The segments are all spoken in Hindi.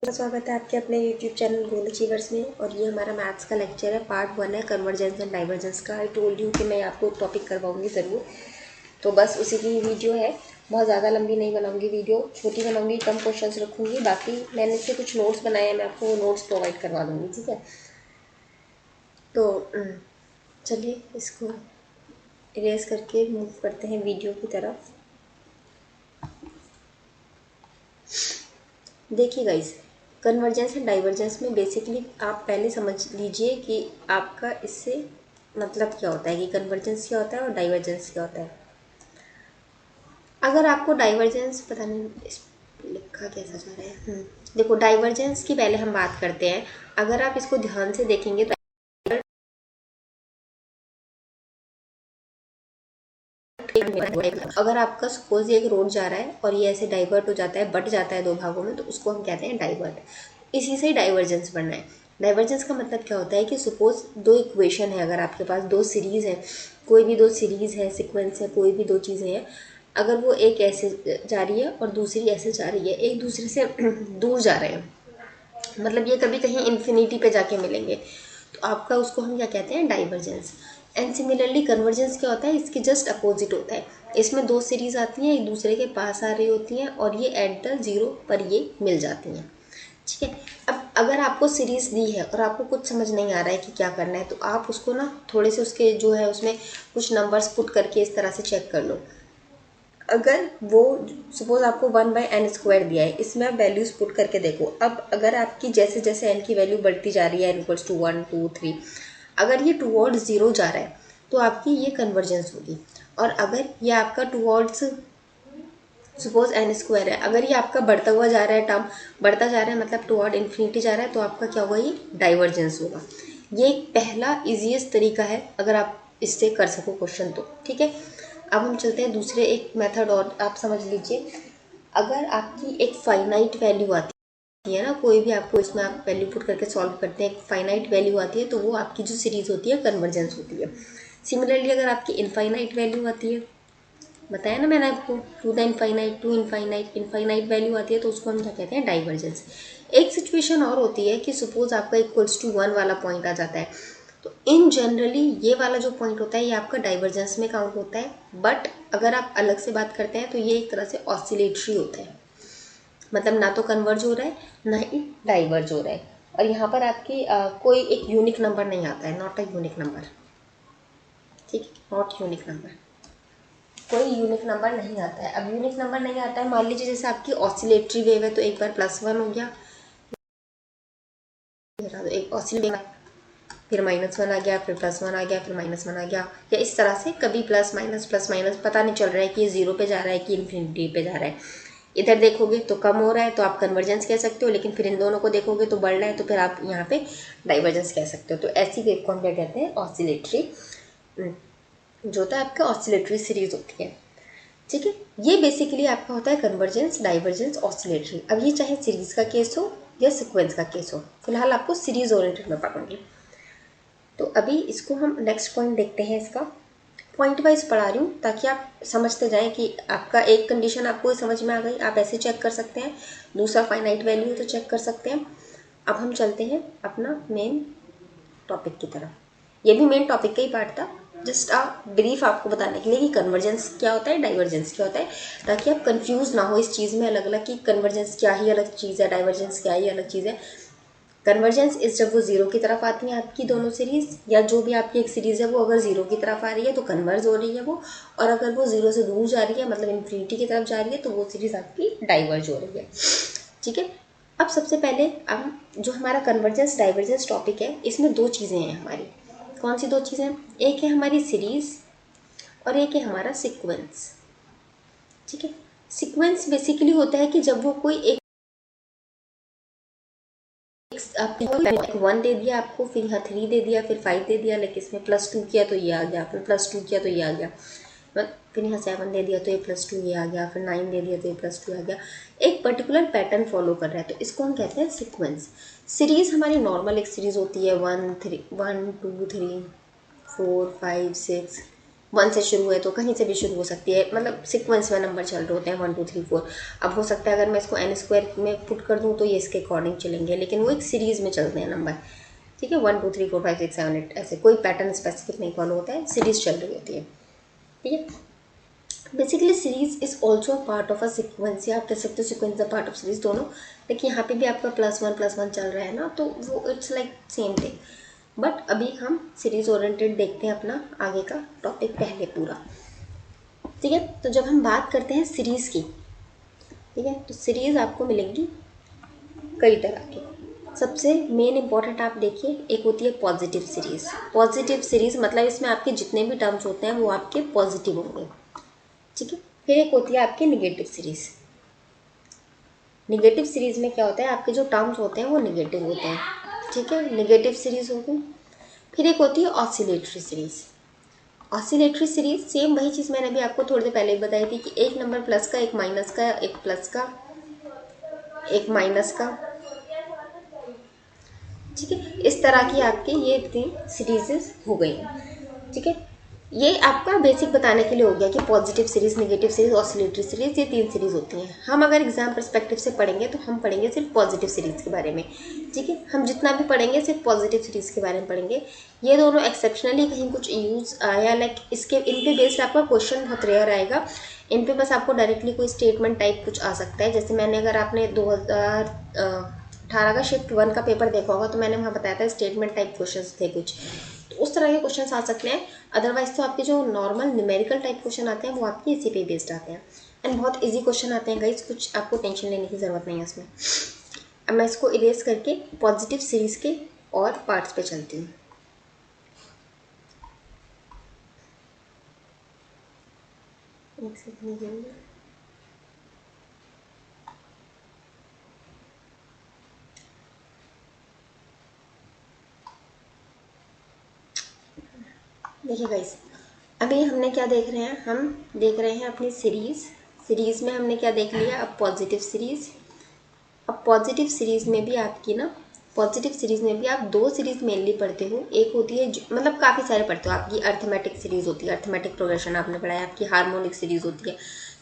स्वागत है आपके अपने YouTube चैनल गोल अचीवर्स में। और ये हमारा मैथ्स का लेक्चर है, पार्ट 1 है कन्वर्जेंस एंड डाइवर्जेंस का। आई टोल्ड यू कि मैं आपको टॉपिक करवाऊंगी ज़रूर, तो बस उसी की वीडियो है। बहुत ज़्यादा लंबी नहीं बनाऊंगी वीडियो, छोटी बनाऊंगी, कम क्वेश्चंस रखूंगी। बाकी मैंने इससे कुछ नोट्स बनाए हैं, मैं आपको वो नोट्स प्रोवाइड करवा दूँगी, ठीक है। तो चलिए इसको इरेज करके मूव करते हैं वीडियो की तरफ। देखिए गाइस, कन्वर्जेंस एंड डाइवर्जेंस में बेसिकली आप पहले समझ लीजिए कि आपका इससे मतलब क्या होता है, कि कन्वर्जेंस क्या होता है और डाइवर्जेंस क्या होता है। अगर आपको डाइवर्जेंस पता नहीं इस लिखा कैसा जा रहा है, देखो डाइवर्जेंस की पहले हम बात करते हैं। अगर आप इसको ध्यान से देखेंगे तो अगर आपका सपोज ये एक रोड जा रहा है और ये ऐसे डाइवर्ट हो जाता है, बट जाता है दो भागों में, तो उसको हम कहते हैं डाइवर्ट। इसी से ही डाइवर्जेंस बनना है। डाइवर्जेंस का मतलब क्या होता है कि सपोज दो इक्वेशन है, अगर आपके पास दो सीरीज है, कोई भी दो सीरीज है, सीक्वेंस है, कोई भी दो चीज़ें हैं, अगर वो एक ऐसे जा रही है और दूसरी ऐसे जा रही है, एक दूसरे से दूर जा रहे हैं, मतलब ये कभी कहीं इन्फिनिटी पे जाके मिलेंगे, तो आपका उसको हम क्या कहते हैं, डाइवर्जेंस। एंड सिमिलरली कन्वर्जेंस क्या होता है, इसके जस्ट अपोजिट होता है। इसमें दो सीरीज आती हैं, एक दूसरे के पास आ रही होती हैं और ये एट द जीरो पर ये मिल जाती हैं, ठीक है। अब अगर आपको सीरीज दी है और आपको कुछ समझ नहीं आ रहा है कि क्या करना है, तो आप उसको ना थोड़े से उसके जो है उसमें कुछ नंबर्स पुट करके इस तरह से चेक कर लो। अगर वो सपोज आपको 1/n² दिया है, इसमें आप वैल्यूज पुट करके देखो। अब अगर आपकी जैसे जैसे n की वैल्यू बढ़ती जा रही है, n = 1 2 3, अगर ये टूवर्ड्स 0 जा रहा है तो आपकी ये कन्वर्जेंस होगी। और अगर ये आपका टूवर्ड्स सपोज n² है, अगर ये आपका बढ़ता हुआ जा रहा है, टर्म बढ़ता जा रहा है, मतलब टुवर्ड इन्फिनिटी जा रहा है, तो आपका क्या होगा, ये डाइवर्जेंस होगा। ये एक पहला इजीएस्ट तरीका है अगर आप इससे कर सको क्वेश्चन तो, ठीक है। अब हम चलते हैं दूसरे एक मेथड, और आप समझ लीजिए। अगर आपकी एक फाइनाइट वैल्यू आती है ना, कोई भी आपको इसमें आप वैल्यू पुट करके सॉल्व करते हैं, एक फाइनाइट वैल्यू आती है, तो वो आपकी जो सीरीज होती है कन्वर्जेंस होती है। सिमिलरली अगर आपकी इनफाइनाइट वैल्यू आती है, बताया ना मैंने आपको, to the infinite, to infinite, infinite value आती है, तो उसको हम क्या कहते हैं, डाइवर्जेंस। एक सिचुएशन और होती है कि सपोज आपका =1 वाला पॉइंट आ जाता है, तो इन जनरली ये वाला जो पॉइंट होता है ये आपका डाइवर्जेंस में काउंट होता है। बट अगर आप अलग से बात करते हैं तो ये एक तरह से ऑसिलेटरी होता है, मतलब ना तो कन्वर्ज हो रहा है ना ही डाइवर्ज हो रहा है। और यहाँ पर आपकी कोई एक यूनिक नंबर नहीं आता है, नॉट अ यूनिक नंबर, ठीक है, नॉट यूनिक नंबर, कोई यूनिक नंबर नहीं आता है। अब यूनिक नंबर नहीं आता है, मान लीजिए जैसे आपकी ऑसिलेटरी वेव है, तो एक बार +1 हो गया, एक ऑसिलेट, फिर -1 आ गया, फिर +1 आ गया, फिर -1 आ गया, या इस तरह से कभी प्लस माइनस पता नहीं चल रहा है कि ये 0 पे जा रहा है कि इन्फिनिटी पे जा रहा है। इधर देखोगे तो कम हो रहा है तो आप कन्वर्जेंस कह सकते हो, लेकिन फिर इन दोनों को देखोगे तो बढ़ रहा है, तो फिर आप यहाँ पे डाइवर्जेंस कह सकते हो। तो ऐसी वेव को हम क्या कहते हैं, ऑसिलेटरी, जो होता है आपका ऑसिलेटरी सीरीज होती है, ठीक है। ये बेसिकली आपका होता है कन्वर्जेंस, डाइवर्जेंस, ऑसिलेटरी। अब ये चाहे सीरीज का केस हो या सीक्वेंस का केस हो, फिलहाल आपको सीरीज ओरिएंटेड में पढ़ूंगी। तो अभी इसको हम नेक्स्ट पॉइंट देखते हैं। इसका पॉइंट वाइज पढ़ा रही हूँ ताकि आप समझते जाएं कि आपका एक कंडीशन आपको समझ में आ गई, आप ऐसे चेक कर सकते हैं, दूसरा फाइनाइट वैल्यू तो चेक कर सकते हैं। अब हम चलते हैं अपना मेन टॉपिक की तरफ। ये भी मेन टॉपिक का ही पार्ट था, जस्ट ब्रीफ आपको बताने के लिए कि कन्वर्जेंस क्या होता है, डाइवर्जेंस क्या होता है, ताकि आप कंफ्यूज ना हो इस चीज़ में अलग अलग कि कन्वर्जेंस क्या ही अलग चीज़ है, डाइवर्जेंस क्या ही अलग चीज़ है। कन्वर्जेंस इस जब वो 0 की तरफ आती हैं आपकी दोनों सीरीज, या जो भी आपकी एक सीरीज़ है वो अगर 0 की तरफ आ रही है तो कन्वर्ज हो रही है वो, और अगर वो 0 से दूर जा रही है, मतलब इन्फिनिटी की तरफ जा रही है, तो वो सीरीज़ आपकी डाइवर्ज हो रही है, ठीक है। अब सबसे पहले हम जो हमारा कन्वर्जेंस डाइवर्जेंस टॉपिक है, इसमें दो चीज़ें हैं हमारी। कौन सी दो चीज़ें, एक है हमारी सीरीज और एक है हमारा सीक्वेंस, ठीक है। सीक्वेंस बेसिकली होता है कि जब वो कोई एक आपको 1 दे दिया आपको, फिर यहाँ 3 दे दिया, फिर 5 दे दिया, लाइक इसमें +2 किया तो ये आ गया, फिर +2 किया तो ये आ गया, फिर यहाँ 7 दे दिया तो ये +2 ये आ गया, फिर 9 दे दिया तो ये +2 आ गया, एक पर्टिकुलर पैटर्न फॉलो कर रहा है, तो इसको हम कहते हैं सीक्वेंस। सीरीज हमारी नॉर्मल एक सीरीज होती है 1 2 3 4 5 6, 1 से शुरू है तो कहीं से भी शुरू हो सकती है, मतलब सीक्वेंस में नंबर चल रहे होते हैं 1 2 3 4। अब हो सकता है अगर मैं इसको n स्क्वायर में पुट कर दूँ तो ये इसके अकॉर्डिंग चलेंगे, लेकिन वो एक सीरीज़ में चलते हैं नंबर, ठीक है। 1 2 3 4 5 6 7 8 ऐसे कोई पैटर्न स्पेसिफिक नहीं फॉलो होता है, सीरीज़ चल रही होती है, ठीक है। Basically series is also part of a sequence, या आप कह सकते हो sequence a part of series दोनों, लेकिन यहाँ पे भी आपका +1 चल रहा है ना, तो वो it's like same thing. But अभी हम सीरीज ओरिएंटेड देखते हैं अपना आगे का टॉपिक पहले पूरा, ठीक है। तो जब हम बात करते हैं सीरीज की, ठीक है, तो सीरीज आपको मिलेंगी कई तरह की। सबसे मेन इंपॉर्टेंट आप देखिए, एक होती है पॉजिटिव सीरीज। पॉजिटिव सीरीज मतलब इसमें आपके जितने भी टर्म्स होते हैं वो आपके पॉजिटिव होंगे, ठीक है। फिर एक होती है आपकी निगेटिव सीरीज। निगेटिव सीरीज में क्या होता है, आपके जो टर्म्स होते हैं वो निगेटिव होते हैं, ठीक है, निगेटिव सीरीज हो गई। फिर एक होती है oscillatory series. Oscillatory series same वही चीज़ मैंने अभी आपको थोड़ी देर पहले बताई थी कि एक नंबर प्लस का, एक माइनस का, एक प्लस का, एक माइनस का, ठीक है। इस तरह की आपकी ये 3 सीरीजेस हो गई, ठीक है। ये आपका बेसिक बताने के लिए हो गया कि positive series, negative series, oscillatory series, ये 3 सीरीज होती हैं। हम अगर एग्जाम परस्पेक्टिव से पढ़ेंगे तो हम पढ़ेंगे सिर्फ पॉजिटिव सीरीज के बारे में, ठीक है। हम जितना भी पढ़ेंगे सिर्फ पॉजिटिव सीरीज के बारे में पढ़ेंगे। ये दोनों एक्सेप्शनली कहीं कुछ यूज आया, लाइक इसके इन पे बेस्ड आपका क्वेश्चन बहुत रेयर आएगा। इन पे बस आपको डायरेक्टली कोई स्टेटमेंट टाइप कुछ आ सकता है। जैसे मैंने, अगर आपने 2018 का शिफ्ट 1 का पेपर देखा होगा तो मैंने वहाँ बताया था स्टेटमेंट टाइप क्वेश्चन थे कुछ, तो उस तरह के क्वेश्चन आ सकते हैं। अदरवाइज तो आपके जो नॉर्मल न्यूमेरिकल टाइप क्वेश्चन आते हैं वो आपके इसी पे बेस्ड आते हैं, एंड बहुत इजी क्वेश्चन आते हैं गाइस, कुछ आपको टेंशन लेने की ज़रूरत नहीं है इसमें। अब मैं इसको इरेज करके पॉजिटिव सीरीज के और पार्ट्स पे चलती हूँ। एक सेकंड, देखिए गाइस, अभी हमने क्या देख रहे हैं, हम देख रहे हैं अपनी सीरीज में हमने क्या देख लिया, अब पॉजिटिव सीरीज। अब पॉजिटिव सीरीज में भी आपकी ना, पॉजिटिव सीरीज में भी आप 2 सीरीज मेनली पढ़ते हो। एक होती है मतलब काफ़ी सारे पढ़ते हो, आपकी अर्थमेटिक सीरीज होती है, अर्थमेटिक प्रोग्रेशन आपने पढ़ा है, आपकी हार्मोनिक सीरीज होती है,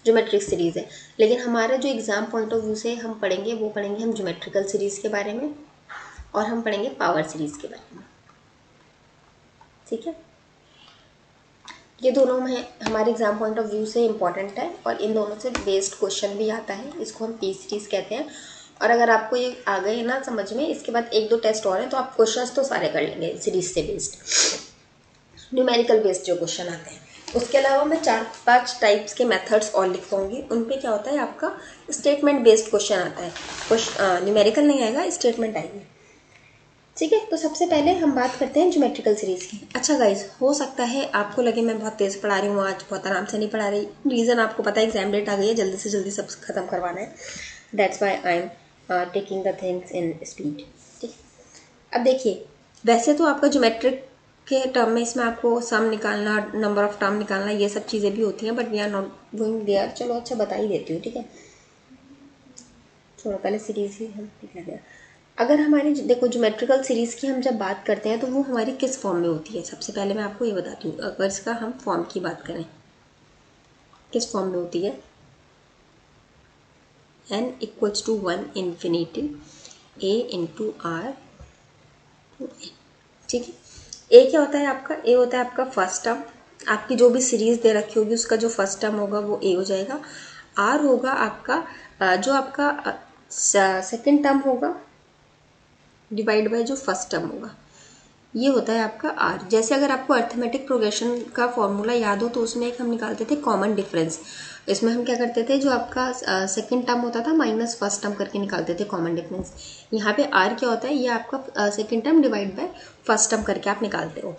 ज्योमेट्रिक सीरीज है। लेकिन हमारा जो एग्जाम पॉइंट ऑफ व्यू से हम पढ़ेंगे वो पढ़ेंगे हम ज्योमेट्रिकल सीरीज के बारे में, और हम पढ़ेंगे पावर सीरीज के बारे में, ठीक है। ये दोनों में हमारे एग्जाम पॉइंट ऑफ व्यू से इम्पॉर्टेंट है, और इन दोनों से बेस्ड क्वेश्चन भी आता है, इसको हम पी सीरीज कहते हैं। और अगर आपको ये आ गए ना समझ में, इसके बाद 1 2 टेस्ट और हैं तो आप क्वेश्चंस तो सारे कर लेंगे सीरीज से बेस्ड, न्यूमेरिकल बेस्ड जो क्वेश्चन आते हैं। उसके अलावा मैं 4-5 टाइप्स के मेथड्स और लिखवाऊंगी, उन पे क्या होता है आपका स्टेटमेंट बेस्ड क्वेश्चन आता है, न्यूमेरिकल नहीं आएगा, स्टेटमेंट आएगी, ठीक है। तो सबसे पहले हम बात करते हैं ज्योमेट्रिकल सीरीज की। अच्छा गाइज, हो सकता है आपको लगे मैं बहुत तेज पढ़ा रही हूँ आज, बहुत आराम से नहीं पढ़ा रही, रीज़न आपको पता है एग्जाम डेट आ गई है, जल्दी से जल्दी सब खत्म करवाना है, that's why I am taking the things in speed, ठीक। अब देखिए, वैसे तो आपका ज्योमेट्रिक के टर्म में इसमें आपको सम निकालना, नंबर ऑफ टर्म निकालना, ये सब चीज़ें भी होती हैं, but we are not going there. चलो अच्छा बता ही देती हूँ, ठीक है। छोड़ो, पहले सीरीज ही हम लिख लेते हैं। अगर हमारी देखो ज्योमेट्रिकल सीरीज़ की हम जब बात करते हैं तो वो हमारी किस फॉर्म में होती है, सबसे पहले मैं आपको ये बताती हूँ। अगर इसका हम फॉर्म की बात करें, किस फॉर्म में होती है, n = 1 इन्फिनिटी a × r, ठीक है। ए क्या होता है आपका, ए होता है आपका फर्स्ट टर्म, आपकी जो भी सीरीज दे रखी होगी उसका जो फर्स्ट टर्म होगा वो ए हो जाएगा। आर होगा आपका जो आपका सेकेंड टर्म होगा डिवाइड बाय जो फर्स्ट टर्म होगा, ये होता है आपका आर। जैसे अगर आपको अर्थमेटिक प्रोग्रेशन का फॉर्मूला याद हो तो उसमें एक हम निकालते थे कॉमन डिफरेंस। इसमें हम क्या करते थे, जो आपका सेकंड टर्म होता था माइनस फर्स्ट टर्म करके निकालते थे कॉमन डिफरेंस। यहाँ पे आर क्या होता है, ये आपका second term divide by first term करके आप निकालते हो।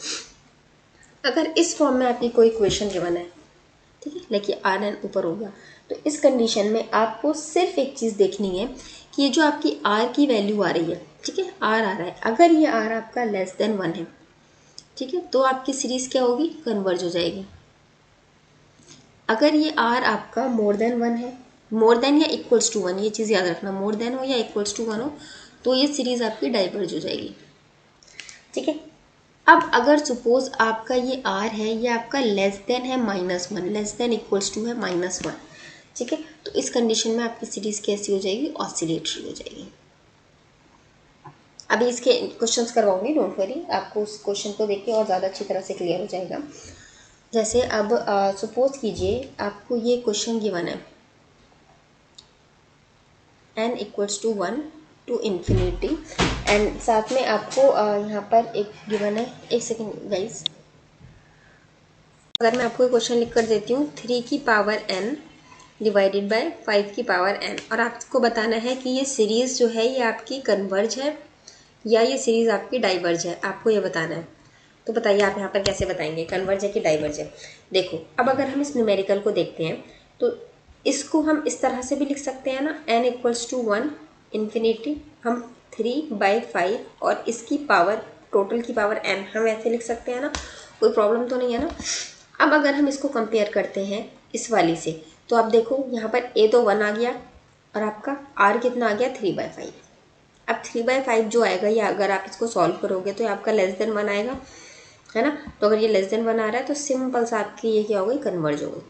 अगर इस फॉर्म में आपकी कोई इक्वेशन गिवन है, ठीक है, लाइक ये आर एन ऊपर हो गया, तो इस कंडीशन में आपको सिर्फ एक चीज़ देखनी है कि ये जो आपकी आर की वैल्यू आ रही है, ठीक है, आर आ रहा है, अगर ये आर आपका लेस देन 1 है, ठीक है, तो आपकी सीरीज क्या होगी, कन्वर्ज हो जाएगी। अगर ये आर आपका मोर देन 1 है, मोर देन या इक्वल्स टू 1, ये चीज़ याद रखना, मोर देन हो या इक्वल्स टू 1 हो तो ये सीरीज आपकी डाइवर्ज हो जाएगी, ठीक है। अब अगर सपोज आपका ये आर है, ये आपका लेस देन है -1, लेस देन इक्वल्स टू है -1, ठीक है। तो इस कंडीशन में आपकी सीरीज कैसी हो जाएगी, ऑसिलेटरी हो जाएगी। अभी इसके क्वेश्चंस करवाऊंगी, डोंट वरी, आपको उस क्वेश्चन को देख के और ज़्यादा अच्छी तरह से क्लियर हो जाएगा। जैसे अब सपोज कीजिए आपको ये क्वेश्चन गिवन है, n equals to 1 to infinity, and साथ में आपको यहाँ पर एक गिवन है, एक सेकेंड गाइस, अगर मैं आपको क्वेश्चन लिख कर देती हूँ 3 की पावर n डिवाइडेड बाय 5 की पावर n, और आपको बताना है कि ये सीरीज़ जो है ये आपकी कन्वर्ज है या ये सीरीज़ आपकी डाइवर्ज है, आपको ये बताना है। तो बताइए आप यहाँ पर कैसे बताएंगे, कन्वर्ज है कि डाइवर्ज है। देखो अब अगर हम इस न्यूमेरिकल को देखते हैं तो इसको हम इस तरह से भी लिख सकते हैं ना, n इक्वल्स टू 1 इन्फिनिटी, हम 3/5 और इसकी पावर, टोटल की पावर n, हम ऐसे लिख सकते हैं ना, कोई प्रॉब्लम तो नहीं है ना। अब अगर हम इसको कंपेयर करते हैं इस वाली से, तो आप देखो यहाँ पर a तो 1 आ गया और आपका r कितना आ गया, 3/5। अब 3/5 जो आएगा ये अगर आप इसको सॉल्व करोगे तो ये आपका लेस देन 1 आएगा, है ना। तो अगर ये लेस देन 1 आ रहा है तो सिंपल सा आपकी ये क्या हो गई, कन्वर्ज हो गई।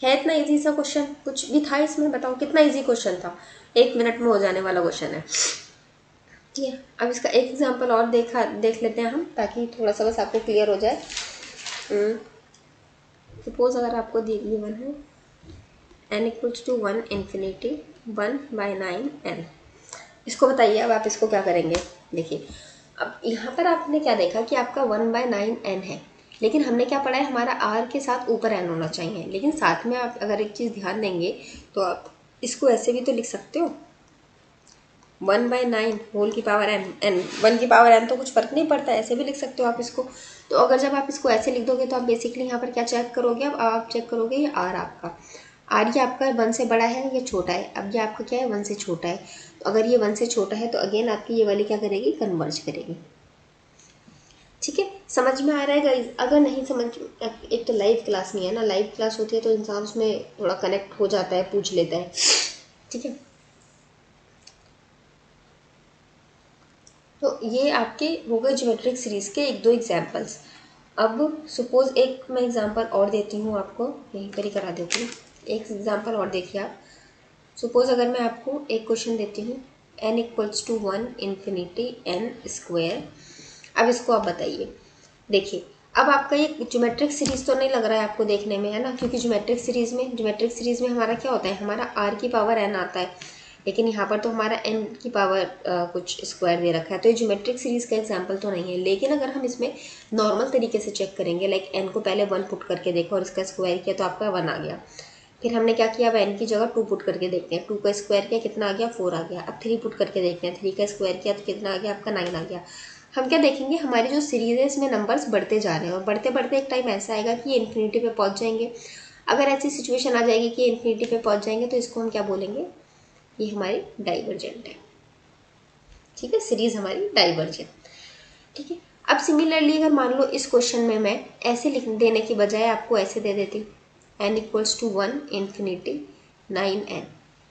है इतना इजी सा क्वेश्चन, कुछ भी था इसमें, बताओ कितना इजी क्वेश्चन था, 1 मिनट में हो जाने वाला क्वेश्चन है, ठीक है। अब इसका एक एग्जांपल और देख लेते हैं हम, ताकि थोड़ा सा बस आपको क्लियर हो जाए। सपोज अगर आपको गिवन है n equals to 1 infinity 1/9 n, इसको बताइए अब आप इसको क्या करेंगे। देखिए अब यहाँ पर आपने क्या देखा कि आपका 1/9 n है, लेकिन हमने क्या पढ़ा है, हमारा r के साथ ऊपर n होना चाहिए, लेकिन साथ में आप अगर एक चीज़ ध्यान देंगे तो आप इसको ऐसे भी तो लिख सकते हो, 1/9 होल की पावर n, 1 की पावर n तो कुछ फर्क नहीं पड़ता, ऐसे भी लिख सकते हो आप इसको। तो अगर जब आप इसको ऐसे लिख दोगे तो आप बेसिकली यहाँ पर क्या चेक करोगे, अब आप चेक करोगे ये r आपका, r ये आपका 1 से बड़ा है या छोटा है, अब ये आपका क्या है, 1 से छोटा है। तो अगर ये 1 से छोटा है तो अगेन आपकी ये वाली क्या करेगी, कन्वर्ज करेगी, ठीक है। समझ में आ रहा है गाइस, अगर नहीं समझ, एक तो लाइव क्लास नहीं है ना, लाइव क्लास होती है तो इंसान उसमें थोड़ा कनेक्ट हो जाता है, पूछ लेता है, ठीक है। तो ये आपके हो गए ज्योमेट्रिक सीरीज के 1-2 एग्जांपल्स। अब सपोज एक मैं एग्जांपल और देती हूँ आपको, यहीं पर ही करा देती हूँ, एक एग्जांपल और देखिए आप। सपोज अगर मैं आपको एक क्वेश्चन देती हूँ n equals to 1 infinity n square, अब इसको आप बताइए। देखिए अब आपका ये ज्योमेट्रिक सीरीज तो नहीं लग रहा है आपको देखने में, है ना, क्योंकि ज्योमेट्रिक सीरीज में हमारा क्या होता है, हमारा r की पावर n आता है, लेकिन यहाँ पर तो हमारा n की पावर कुछ स्क्वायर दे रखा है, तो ये ज्योमेट्रिक सीरीज का एग्जांपल तो नहीं है। लेकिन अगर हम इसमें नॉर्मल तरीके से चेक करेंगे, लाइक n को पहले 1 पुट करके देखो और इसका स्क्वायर किया तो आपका 1 आ गया, फिर हमने क्या किया, अब n की जगह 2 पुट करके देखते हैं, 2 का स्क्वायर किया कितना आ गया, 4 आ गया। अब 3 पुट करके देखते हैं, 3 का स्क्वायर किया तो कितना आ गया आपका, 9 आ गया। हम क्या देखेंगे, हमारी जो सीरीज है इसमें नंबर्स बढ़ते जा रहे हैं, और बढ़ते बढ़ते एक टाइम ऐसा आएगा कि ये इन्फिनिटी पे पहुंच जाएंगे। अगर ऐसी सिचुएशन आ जाएगी कि इन्फिनिटी पे पहुंच जाएंगे तो इसको हम क्या बोलेंगे, ये हमारी डाइवर्जेंट है, ठीक है, सीरीज हमारी डाइवर्जेंट, ठीक है। अब सिमिलरली अगर मान लो इस क्वेश्चन में मैं ऐसे लिख देने की बजाय आपको ऐसे दे देती, n equals to 1 infinity 9n,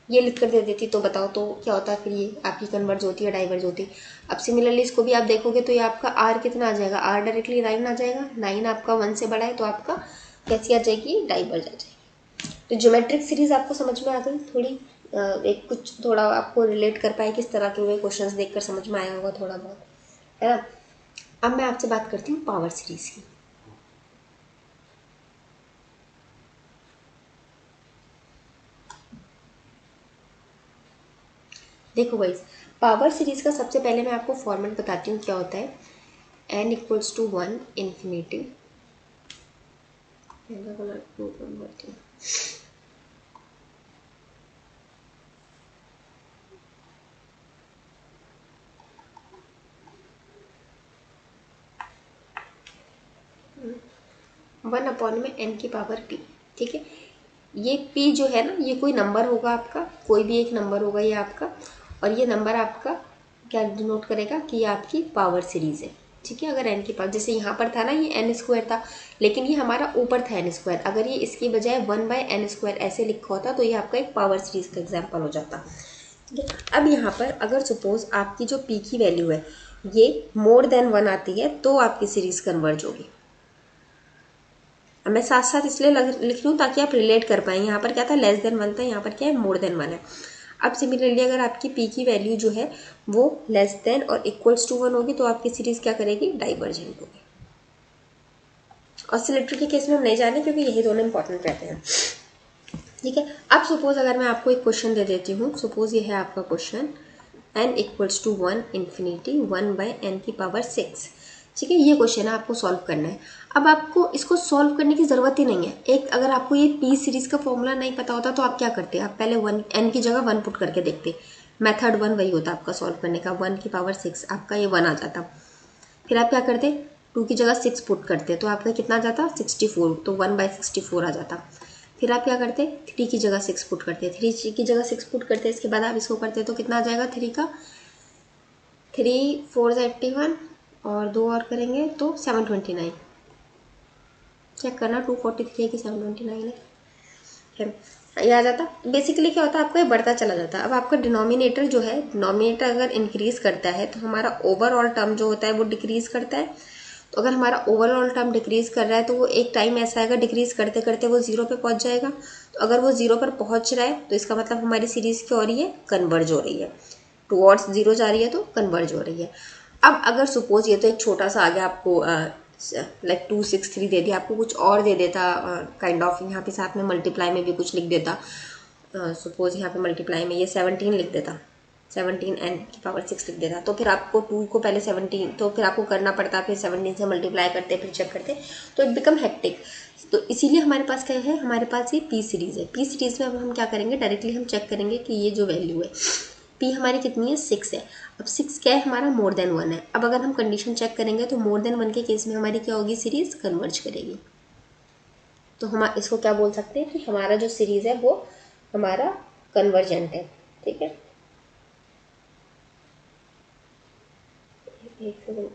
ये लिख कर दे देती, तो बताओ तो क्या होता, फिर ये आपकी कन्वर्ज होती है, डाइवर्ज होती। अब सिमिलरली इसको भी आप देखोगे तो ये आपका r कितना आ जाएगा, r डायरेक्टली 9 आ जाएगा, 9 आपका 1 से बड़ा है, तो आपका कैसी आ जाएगी, डाइवर्ज आ जाएगी। तो ज्योमेट्रिक सीरीज आपको समझ में आ गई थोड़ी, एक कुछ थोड़ा आपको रिलेट कर पाए, किस तरह के हुए क्वेश्चंस देखकर समझ में आया होगा थोड़ा बहुत, है ना। अब मैं आपसे बात करती हूँ पावर सीरीज की। देखो गाइस, पावर सीरीज का सबसे पहले मैं आपको फॉर्मेट बताती हूँ क्या होता है, n equals to 1 infinity, one upon में n की पावर p, ठीक है। ये p जो है ना, ये कोई नंबर होगा आपका, कोई भी एक नंबर होगा ये आपका, और ये नंबर आपका क्या डिनोट करेगा कि ये आपकी पावर सीरीज है, ठीक है। अगर n की पावर, जैसे यहाँ पर था ना ये n स्क्वायर था, लेकिन ये हमारा ऊपर था n स्क्वायर, अगर ये इसकी बजाय 1/n स्क्वायर ऐसे लिखा होता तो ये आपका एक पावर सीरीज का एग्जाम्पल हो जाता, ठीक है। अब यहाँ पर अगर सपोज आपकी जो p की वैल्यू है ये मोर देन 1 आती है तो आपकी सीरीज कन्वर्ज होगी। अब मैं साथ साथ इसलिए लिख रही हूँ ताकि आप रिलेट कर पाए। यहाँ पर क्या था, लेस देन 1 था, यहाँ पर क्या है, मोर देन 1 है। अब सिमिलरली अगर आपकी पी की वैल्यू जो है वो लेस देन और इक्वल्स टू 1 होगी तो आपकी सीरीज क्या करेगी, डाइवर्जेंट होगी। ऑसिलेटर के केस में हम नहीं जाने क्योंकि यही दोनों इंपॉर्टेंट रहते हैं। ठीक है, अब सपोज अगर मैं आपको एक क्वेश्चन दे देती हूँ, सपोज ये है आपका question n equals to 1 infinity 1/n⁶। ठीक है, ये क्वेश्चन है, आपको सॉल्व करना है। अब आपको इसको सॉल्व करने की ज़रूरत ही नहीं है। एक अगर आपको ये पी सीरीज़ का फॉर्मूला नहीं पता होता तो आप क्या करते, आप पहले 1 n की जगह 1 पुट करके देखते। मेथड 1 वही होता आपका सॉल्व करने का, 1⁶ आपका ये 1 आ जाता। फिर आप क्या करते, 2 की जगह 6 पुट करते तो आपका कितना आ जाता, 64, तो 1/64 आ जाता। फिर आप क्या करते, 3 की जगह 6 पुट करते, 3 की जगह 6 पुट करते, इसके बाद आप इसको करते तो कितना आ जाएगा, 3 का 3 4 81 और 2 और करेंगे तो 729। चेक करना 243 है कि 729 है। फिर ये आ जाता। बेसिकली क्या होता है, आपका ये बढ़ता चला जाता है। अब आपका डिनोमिनेटर जो है, डिनोमिनेटर अगर इंक्रीज करता है तो हमारा ओवरऑल टर्म जो होता है वो डिक्रीज करता है। तो अगर हमारा ओवरऑल टर्म डिक्रीज कर रहा है तो वो एक टाइम ऐसा आएगा डिक्रीज करते करते वो 0 पे पहुंच जाएगा। तो अगर वो 0 पर पहुंच रहा है तो इसका मतलब हमारी सीरीज क्या हो रही है, कन्वर्ज हो रही है, टुवर्ड्स 0 जा रही है तो कन्वर्ज हो रही है। अब अगर सपोज ये तो एक छोटा सा आ गया आपको लाइक 263 दे दिया, आपको कुछ और दे देता काइंड ऑफ, यहाँ पे साथ में मल्टीप्लाई में भी कुछ लिख देता। सपोज यहाँ पे मल्टीप्लाई में ये 17 लिख देता, 17n⁶ लिख देता, तो फिर आपको 2 को पहले 17, तो फिर आपको करना पड़ता, फिर 17 से मल्टीप्लाई करते, फिर चेक करते, तो इट बिकम हेक्टिक। तो इसीलिए हमारे पास क्या है, हमारे पास ये पी सीरीज़ है। पी सीरीज़ में अब हम क्या करेंगे, डायरेक्टली हम चेक करेंगे कि ये जो वैल्यू है पी हमारी कितनी है, 6 है। अब 6 क्या है, हमारा मोर देन 1 है। अब अगर हम कंडीशन चेक करेंगे तो मोर देन 1 के केस में हमारी क्या होगी, सीरीज कन्वर्ज करेगी। तो हम इसको क्या बोल सकते हैं कि हमारा जो सीरीज है वो हमारा कन्वर्जेंट है। ठीक है, एक सेकंड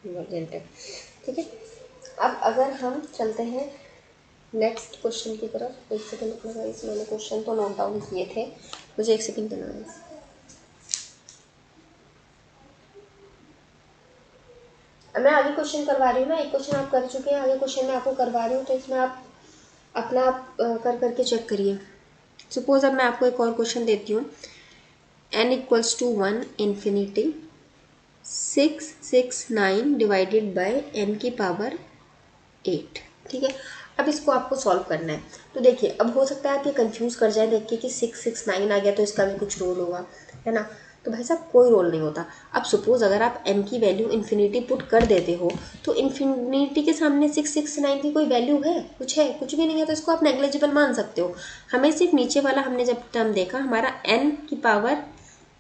कन्वर्जेंट है। ठीक है, अब अगर हम चलते हैं नेक्स्ट क्वेश्चन की तरफ। एक सेकंड अपना गाइस, मैंने क्वेश्चन तो नोट डाउन किए थे, मुझे एक सेकंड देना है। मैं आगे क्वेश्चन करवा रही हूँ ना, एक क्वेश्चन आप कर चुके हैं, आगे क्वेश्चन मैं आपको करवा रही हूँ, तो इसमें आप अपना आप कर करके चेक करिए। सपोज अब मैं आपको एक और क्वेश्चन देती हूँ, n equals to 1 infinity 669 divided by n की पावर 8। ठीक है, अब इसको आपको सॉल्व करना है। तो देखिए, अब हो सकता है आप ये कंफ्यूज कर जाए देख के कि 669 आ गया तो इसका भी कुछ रोल होगा, है ना। तो भाई साहब कोई रोल नहीं होता। अब सपोज अगर आप m की वैल्यू इन्फिनिटी पुट कर देते हो तो इन्फिनिटी के सामने 669 की कोई वैल्यू है, कुछ भी नहीं है, तो इसको आप नेग्लिजिबल मान सकते हो। हमें सिर्फ नीचे वाला हमने जब टर्म देखा, हमारा n की पावर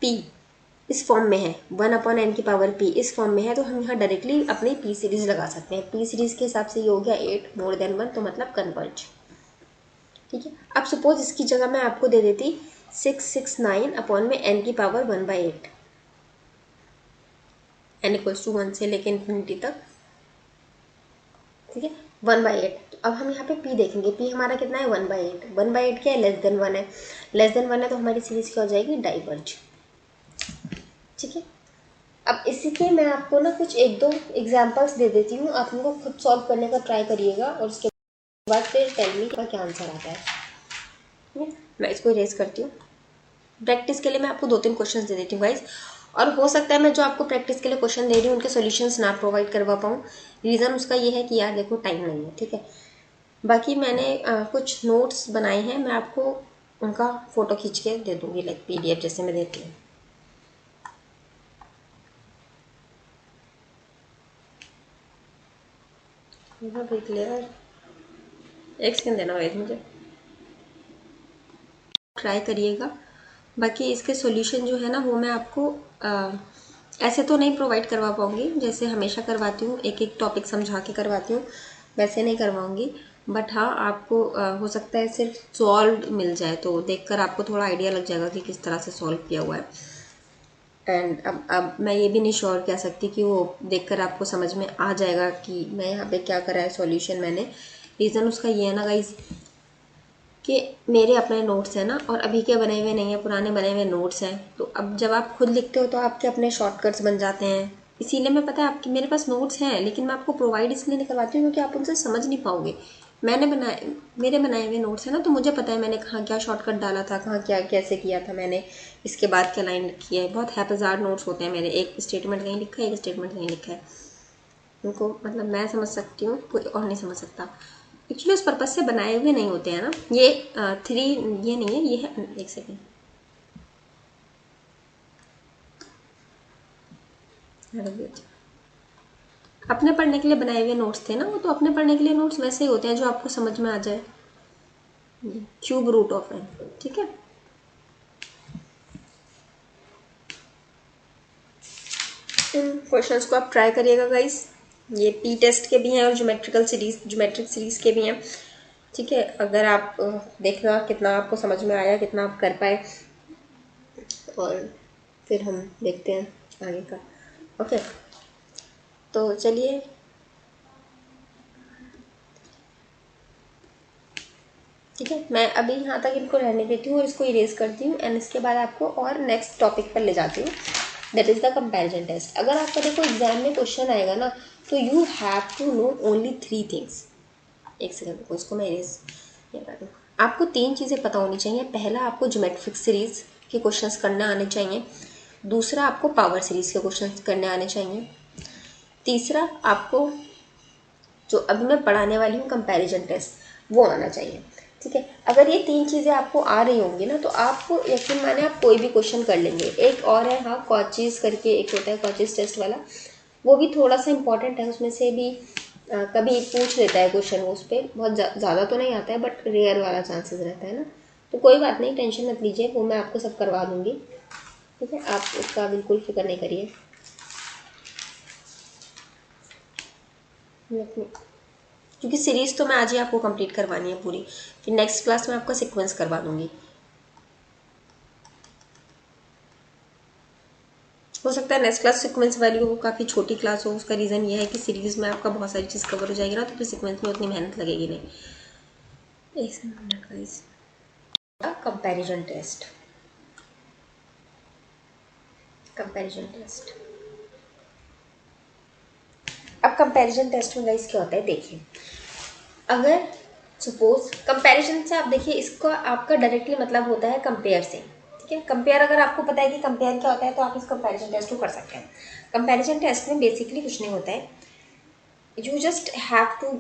p इस फॉर्म में है, 1/n की पावर p इस फॉर्म में है, तो हम यहाँ डायरेक्टली अपनी p सीरीज लगा सकते हैं। p सीरीज के हिसाब से ये हो गया 8 मोर देन 1, तो मतलब कन्वर्ज। ठीक है, अब सपोज इसकी जगह मैं आपको दे देती 669 अपॉन में n की पावर 1/8, n इक्वल्स टू 1 से लेके इन्फिनिटी तक। ठीक है, 1/8। तो अब हम यहाँ पे p देखेंगे, p हमारा कितना है, 1/8। 1/8 क्या है, लेस देन 1 है, लेस देन 1 है तो हमारी सीरीज क्या हो जाएगी, डाइवर्ज। ठीक है, अब इसी के मैं आपको ना कुछ एक दो एग्जांपल्स दे देती हूँ, आप इनको खुद सॉल्व करने का ट्राई करिएगा और उसके बाद फिर टेल मी का क्या आंसर आता है। मैं इसको इरेज करती हूँ। प्रैक्टिस के लिए मैं आपको 2-3 क्वेश्चन दे देती हूँ गाइज, और हो सकता है मैं जो आपको प्रैक्टिस के लिए क्वेश्चन दे रही हूँ उनके सोल्यूशंस ना प्रोवाइड करवा पाऊँ। रीज़न उसका ये है कि यार देखो टाइम नहीं है। ठीक है, बाकी मैंने कुछ नोट्स बनाए हैं, मैं आपको उनका फ़ोटो खींच के दे दूँगी, लाइक PDF जैसे मैं देती हूँ। देख ले यार, एक सेकंड देना भाई मुझे, ट्राई करिएगा। बाकी इसके सॉल्यूशन जो है ना वो मैं आपको ऐसे तो नहीं प्रोवाइड करवा पाऊँगी जैसे हमेशा करवाती हूँ, एक एक टॉपिक समझा के करवाती हूँ, वैसे नहीं करवाऊँगी। बट हाँ, आपको हो सकता है सिर्फ सॉल्व मिल जाए तो देखकर आपको थोड़ा आइडिया लग जाएगा कि किस तरह से सॉल्व किया हुआ है। एंड अब मैं ये भी नहीं श्योर कह सकती कि वो देखकर आपको समझ में आ जाएगा कि मैं यहाँ पे क्या करा है सॉल्यूशन मैंने। रीज़न उसका ये है ना गाइज, कि मेरे अपने नोट्स हैं ना, और अभी के बने हुए नहीं है, पुराने बने हुए नोट्स हैं। तो अब जब आप खुद लिखते हो तो आपके अपने शॉर्टकट्स बन जाते हैं। इसीलिए मैं, पता है, आपके मेरे पास नोट्स हैं, लेकिन मैं आपको प्रोवाइड इसलिए नहीं करवाती हूँ क्योंकि आप उनसे समझ नहीं पाओगे। मैंने बनाए मेरे बनाए हुए नोट्स हैं ना, तो मुझे पता है मैंने कहाँ क्या शॉर्टकट डाला था, कहाँ क्या कैसे किया था मैंने, इसके बाद क्या लाइन लिखी है। बहुत हैपजार्ड नोट्स होते हैं मेरे, एक स्टेटमेंट कहीं लिखा है, एक स्टेटमेंट कहीं लिखा है। उनको मतलब मैं समझ सकती हूँ, कोई और नहीं समझ सकता। एक्चुअली उस पर्पज से बनाए हुए नहीं होते हैं ना ये। थ्री ये नहीं है, ये है, एक सेकेंड, अपने पढ़ने के लिए बनाए हुए नोट्स थे ना वो। तो अपने पढ़ने के लिए नोट्स वैसे ही होते हैं जो आपको समझ में आ जाए। क्यूब रूट ऑफ एन, ठीक है। इन क्वेश्चंस को आप ट्राई करिएगा गाइस। ये पी टेस्ट के भी हैं और ज्योमेट्रिक सीरीज के भी हैं, ठीक है। अगर आप देखना कितना आपको समझ में आया, कितना आप कर पाए, और फिर हम देखते हैं आगे का। ओके, तो चलिए, ठीक है, मैं अभी यहाँ तक इनको रहने देती हूँ और इसको इरेज करती हूँ, एंड इसके बाद आपको और नेक्स्ट टॉपिक पर ले जाती हूँ, that is the comparison test. अगर आपका देखो एग्जाम में क्वेश्चन आएगा ना, तो you have to know only 3 things. एक सेकंड को इसको मैं इरेज कर दूँ। आपको 3 चीज़ें पता होनी चाहिए। पहला, आपको ज्योमेट्रिक सीरीज के क्वेश्चंस करने आने चाहिए। दूसरा, आपको पावर सीरीज के क्वेश्चंस करने आने चाहिए। तीसरा, आपको जो अभी मैं पढ़ाने वाली हूँ कंपैरिजन टेस्ट, वो आना चाहिए, ठीक है। अगर ये 3 चीज़ें आपको आ रही होंगी ना, तो आप यकीन माने आप कोई भी क्वेश्चन कर लेंगे। एक और है, हाँ, कॉचीज करके एक होता है, कॉचीज टेस्ट वाला, वो भी थोड़ा सा इंपॉर्टेंट है। उसमें से भी कभी पूछ लेता है क्वेश्चन, उस पर बहुत ज़्यादा तो नहीं आता है, बट रेयर वाला चांसेस रहता है ना। तो कोई बात नहीं, टेंशन मत लीजिए, वो मैं आपको सब करवा दूँगी, ठीक है। आप उसका बिल्कुल फिक्र नहीं करिए। क्योंकि सीरीज़ तो मैं आज ही आपको कंप्लीट करवानी है पूरी, फिर नेक्स्ट क्लास में आपका सीक्वेंस करवा दूंगी। हो सकता है नेक्स्ट क्लास सीक्वेंस वाली हो, काफ़ी छोटी क्लास हो। उसका रीज़न ये है कि सीरीज़ में आपका बहुत सारी चीज़ कवर हो जाएगी ना, तो फिर सीक्वेंस में उतनी मेहनत लगेगी नहीं। एक minute guys, comparison test, comparison test. अब कंपैरिजन टेस्ट में गाइस क्या होता है, देखिए, अगर सपोज कंपैरिजन से आप देखिए, इसका आपका डायरेक्टली मतलब होता है कंपेयर से, ठीक है। कंपेयर, अगर आपको पता है कि कंपेयर क्या होता है, तो आप इस कंपैरिजन टेस्ट को कर सकते हैं। कंपैरिजन टेस्ट में बेसिकली कुछ नहीं होता है, you just have to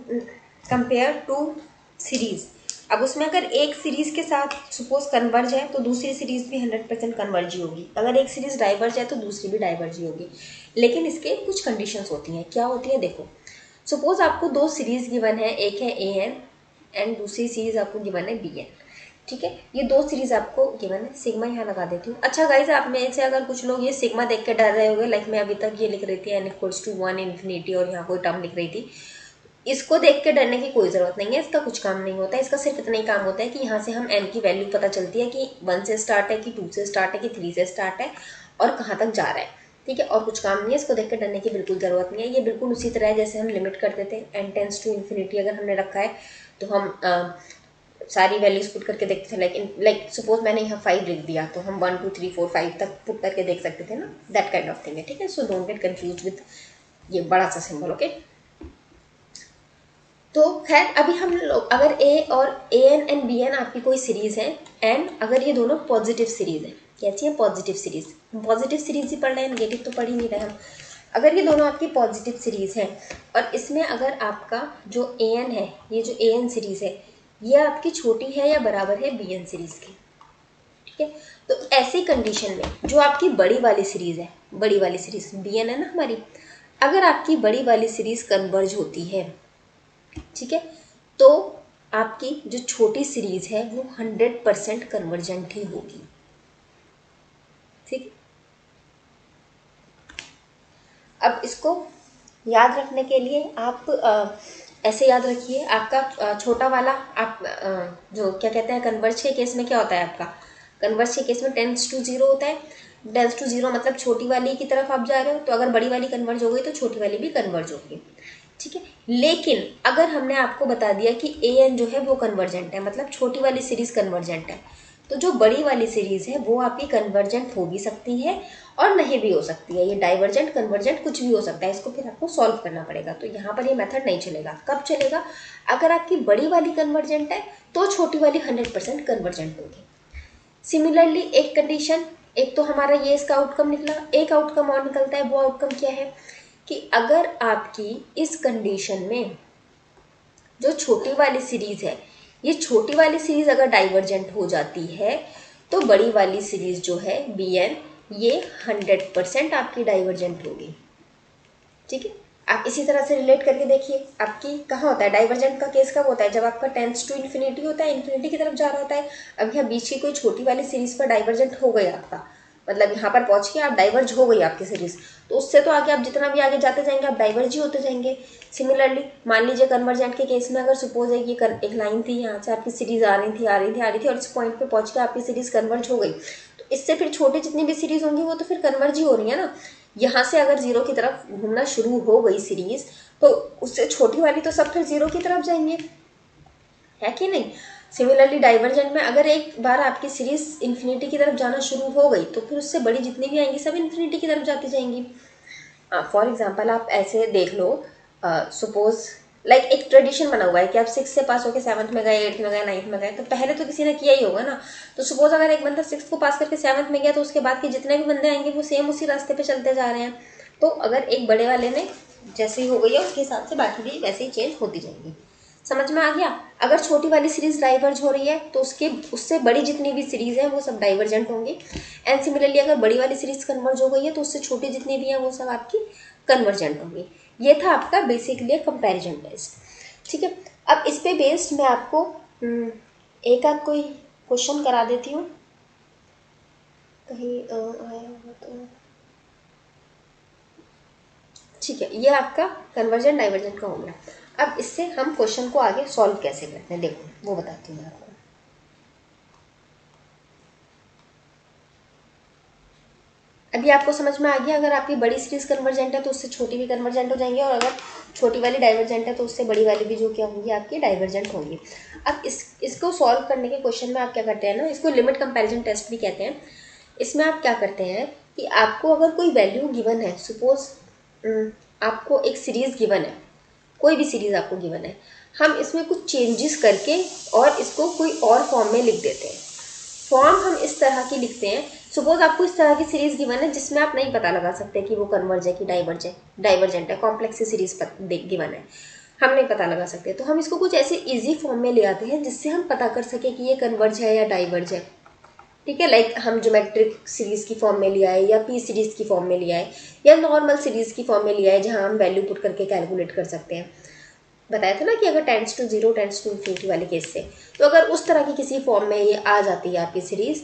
compare two series. अब उसमें अगर एक सीरीज के साथ सपोज कन्वर्ज है, तो दूसरी सीरीज भी 100% कन्वर्ज ही होगी। अगर एक सीरीज डाइवर्ज है, तो दूसरी भी डाइवर्ज ही होगी। लेकिन इसके कुछ कंडीशंस होती हैं। क्या होती है, देखो, सपोज आपको 2 सीरीज गिवन है, एक है ए एन एंड दूसरी सीरीज आपको गिवन है बी एन, ठीक है। ये 2 सीरीज आपको गिवन है। सिग्मा यहाँ लगा देती हूँ। अच्छा गाइज, आप में से अगर कुछ लोग ये सिग्मा देख के डर रहे होंगे, लाइक मैं अभी तक ये लिख रही थी n=1 इन्फिनिटी, और यहाँ कोई टर्म लिख रही थी, इसको देख के डरने की कोई ज़रूरत नहीं है। इसका कुछ काम नहीं होता है। इसका सिर्फ इतना ही काम होता है कि यहाँ से हम n की वैल्यू पता चलती है कि 1 से स्टार्ट है, कि 2 से स्टार्ट है, कि 3 से स्टार्ट है, और कहाँ तक जा रहा है, ठीक है। और कुछ काम नहीं है। इसको देख के डरने की बिल्कुल ज़रूरत नहीं है। ये बिल्कुल उसी तरह है जैसे हम लिमिट करते थे, n →∞ अगर हमने रखा है, तो हम सारी वैल्यूज पुट करके देखते थे। लाइक सपोज मैंने यहाँ 5 लिख दिया, तो हम 1 2 3 4 5 तक पुट करके देख सकते थे ना, दैट काइंड ऑफ थिंग है, ठीक है। So don't get confuse with ये बड़ा सा सिंबल, ओके। तो खैर, अभी हम लोग अगर ए और A N and B N आपकी कोई सीरीज है, एंड अगर ये दोनों पॉजिटिव सीरीज है, कैसी है, पॉजिटिव सीरीज, हम पॉजिटिव सीरीज ही पढ़ रहे हैं, नेगेटिव तो पढ़ ही नहीं रहे हम। अगर ये दोनों आपकी पॉजिटिव सीरीज है, और इसमें अगर आपका जो ए एन है, ये जो ए एन सीरीज है, ये आपकी छोटी है या बराबर है बी एन सीरीज की, ठीक है। तो ऐसी कंडीशन में जो आपकी बड़ी वाली सीरीज है, बड़ी वाली सीरीज बी एन है ना हमारी, अगर आपकी बड़ी वाली सीरीज कन्वर्ज होती है, ठीक है, तो आपकी जो छोटी सीरीज है वो 100% कन्वर्जेंट ही होगी, ठीक। अब इसको याद रखने के लिए आप ऐसे याद रखिए, आपका छोटा वाला, आप जो क्या कहते हैं, कन्वर्ज के केस में क्या होता है आपका, कन्वर्ज के केस में टेंस टू 0 होता है। टेंस टू 0 मतलब छोटी वाली की तरफ आप जा रहे हो, तो अगर बड़ी वाली कन्वर्ज हो गई तो छोटी वाली भी कन्वर्ज होगी। ठीक है। लेकिन अगर हमने आपको बता दिया कि ए एन जो है वो कन्वर्जेंट है, मतलब छोटी वाली सीरीज कन्वर्जेंट है, तो जो बड़ी वाली सीरीज है वो आपकी कन्वर्जेंट हो भी सकती है और नहीं भी हो सकती है। ये डाइवर्जेंट कन्वर्जेंट कुछ भी हो सकता है, इसको फिर आपको सॉल्व करना पड़ेगा। तो यहाँ पर ये मेथड नहीं चलेगा। कब चलेगा? अगर आपकी बड़ी वाली कन्वर्जेंट है तो छोटी वाली 100% कन्वर्जेंट होगी। सिमिलरली एक कंडीशन, एक तो हमारा ये इसका आउटकम निकला, एक आउटकम और निकलता है। वो आउटकम क्या है कि अगर आपकी इस कंडीशन में जो छोटी वाली सीरीज है, ये छोटी वाली सीरीज अगर डाइवर्जेंट हो जाती है तो बड़ी वाली सीरीज जो है बी एन, ये 100% आपकी डाइवर्जेंट होगी। ठीक है। आप इसी तरह से रिलेट करके देखिए, आपकी कहाँ होता है डाइवर्जेंट का केस? कब होता है? जब आपका टेंड्स टू इन्फिनिटी होता है, इन्फिनिटी की तरफ जा रहा होता है। अब यहाँ बीच की कोई छोटी वाली सीरीज पर डाइवर्जेंट हो गई आपका, मतलब यहाँ पर पहुंच के आप डाइवर्ज हो गई आपकी सीरीज, तो उससे तो आगे आप जितना भी आगे जाते जाएंगे आप डाइवर्ज ही होते जाएंगे। सिमिलरली मान लीजिए कन्वर्जेंट के केस में अगर सपोज है कि एक लाइन थी, यहाँ से आपकी सीरीज आ रही थी और इस पॉइंट पे पहुंच के आपकी सीरीज कन्वर्ज हो गई, तो इससे फिर छोटी जितनी भी सीरीज होंगी वो तो फिर कन्वर्ज ही हो रही है ना। यहाँ से अगर जीरो की तरफ घूमना शुरू हो गई सीरीज, तो उससे छोटी वाली तो सब फिर जीरो की तरफ जाएंगे, है कि नहीं? सिमिलरली डाइवर्जेंट में अगर एक बार आपकी सीरीज इन्फिनिटी की तरफ जाना शुरू हो गई तो फिर उससे बड़ी जितनी भी आएंगी सब इन्फिनिटी की तरफ जाती जाएंगी। फॉर एग्जाम्पल आप ऐसे देख लो, सपोज लाइक एक ट्रेडिशन बना हुआ है कि आप 6 से पास होकर 7th में गए, 8th में गए, 9th में गए, तो पहले तो किसी ने किया ही होगा ना। तो सपोज अगर एक बंदा 6th को पास करके 7th में गया तो उसके बाद के जितने भी बंदे आएंगे वो सेम उसी रास्ते पे चलते जा रहे हैं। तो अगर एक बड़े वाले ने जैसे ही हो गई है उसके हिसाब से बाकी भी वैसे ही चेंज होती जाएंगी। समझ में आ गया? अगर छोटी वाली सीरीज डाइवर्ज हो रही है तो उससे बड़ी जितनी भी सीरीज है वो सब डाइवर्जेंट होंगी। एंड सिमिलरली अगर बड़ी वाली सीरीज कन्वर्ज हो गई है तो उससे छोटी जितनी भी है वो सब आपकी कन्वर्जेंट होंगी। ये था आपका बेसिकली कंपैरिजन टेस्ट। ठीक है। अब इस पे बेस्ड मैं आपको एक आध कोई क्वेश्चन करा देती हूँ, कहीं आया हो तो। ठीक है, ये आपका कन्वर्जेंट डाइवर्जेंट का हो गया। अब इससे हम क्वेश्चन को आगे सॉल्व कैसे करते हैं देखो, वो बताती हूँ आपको। अभी आपको समझ में आ गया, अगर आपकी बड़ी सीरीज कन्वर्जेंट है तो उससे छोटी भी कन्वर्जेंट हो जाएंगी, और अगर छोटी वाली डाइवर्जेंट है तो उससे बड़ी वाली भी जो क्या होंगी आपकी डाइवर्जेंट होंगी। अब इसको सॉल्व करने के क्वेश्चन में आप क्या करते हैं ना, इसको लिमिट कंपैरिजन टेस्ट भी कहते हैं। इसमें आप क्या करते हैं कि आपको अगर कोई वैल्यू गिवन है, सपोज आपको एक सीरीज गिवन है, कोई भी सीरीज आपको गिवन है, हम इसमें कुछ चेंजेस करके और इसको कोई और फॉर्म में लिख देते हैं। फॉर्म हम इस तरह की लिखते हैं, सपोज आपको इस तरह की सीरीज गिवन है जिसमें आप नहीं पता लगा सकते कि वो कन्वर्ज है कि डाइवर्जेंट है, कॉम्प्लेक्स सीरीज गिवन है, हम नहीं पता लगा सकते, तो हम इसको कुछ ऐसे इजी फॉर्म में ले आते हैं जिससे हम पता कर सके कि ये कन्वर्ज है या डाइवर्ज है। ठीक है, लाइक हम ज्योमेट्रिक सीरीज की फॉर्म में लिया है, या पी सीरीज की फॉर्म में लिया है, या नॉर्मल सीरीज की फॉर्म में लिया है जहां हम वैल्यू पुट करके कैलकुलेट कर सकते हैं। बताया था ना कि अगर tends to zero tends to infinity वाले केस से, तो अगर उस तरह की किसी फॉर्म में ये आ जाती है आपकी सीरीज,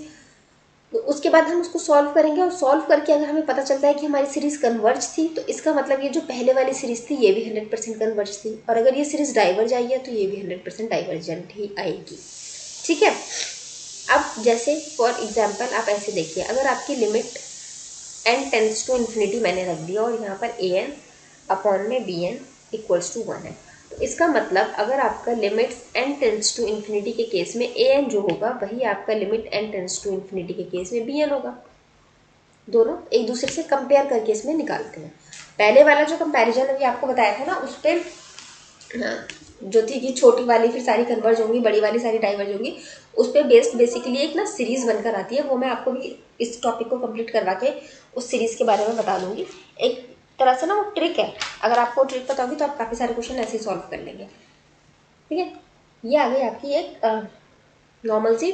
तो उसके बाद हम उसको सॉल्व करेंगे, और सॉल्व करके अगर हमें पता चलता है कि हमारी सीरीज कन्वर्ज थी, तो इसका मतलब ये जो पहले वाली सीरीज थी ये भी 100% कन्वर्ज थी, और अगर ये सीरीज डाइवर्ज आई है तो ये भी 100% डाइवर्जेंट ही आएगी। ठीक है। अब जैसे फॉर एग्जाम्पल आप ऐसे देखिए, अगर आपकी limit n tends to infinity मैंने रख दिया और यहाँ पर a n अपॉन में b n इक्वल्स टू 1 है, तो इसका मतलब अगर आपका limit n tends to infinity के केस में a n जो होगा वही आपका limit n tends to infinity के केस में b n होगा। दोनों एक दूसरे से कंपेयर करके इसमें निकालते हैं। पहले वाला जो कंपैरिजन अभी आपको बताया था ना, उस पर जो थी कि छोटी वाली फिर सारी कन्वर्ज होंगी, बड़ी वाली सारी डाइवर्ज होंगी, उस पर बेस्ड बेसिकली एक ना सीरीज बनकर आती है। वो मैं आपको भी इस टॉपिक को कंप्लीट करवा के उस सीरीज के बारे में बता दूंगी। एक तरह से ना वो ट्रिक है, अगर आपको ट्रिक पता होगी तो आप काफ़ी सारे क्वेश्चन ऐसे ही सॉल्व कर लेंगे। ठीक है, ये आ गई आपकी एक नॉर्मल सी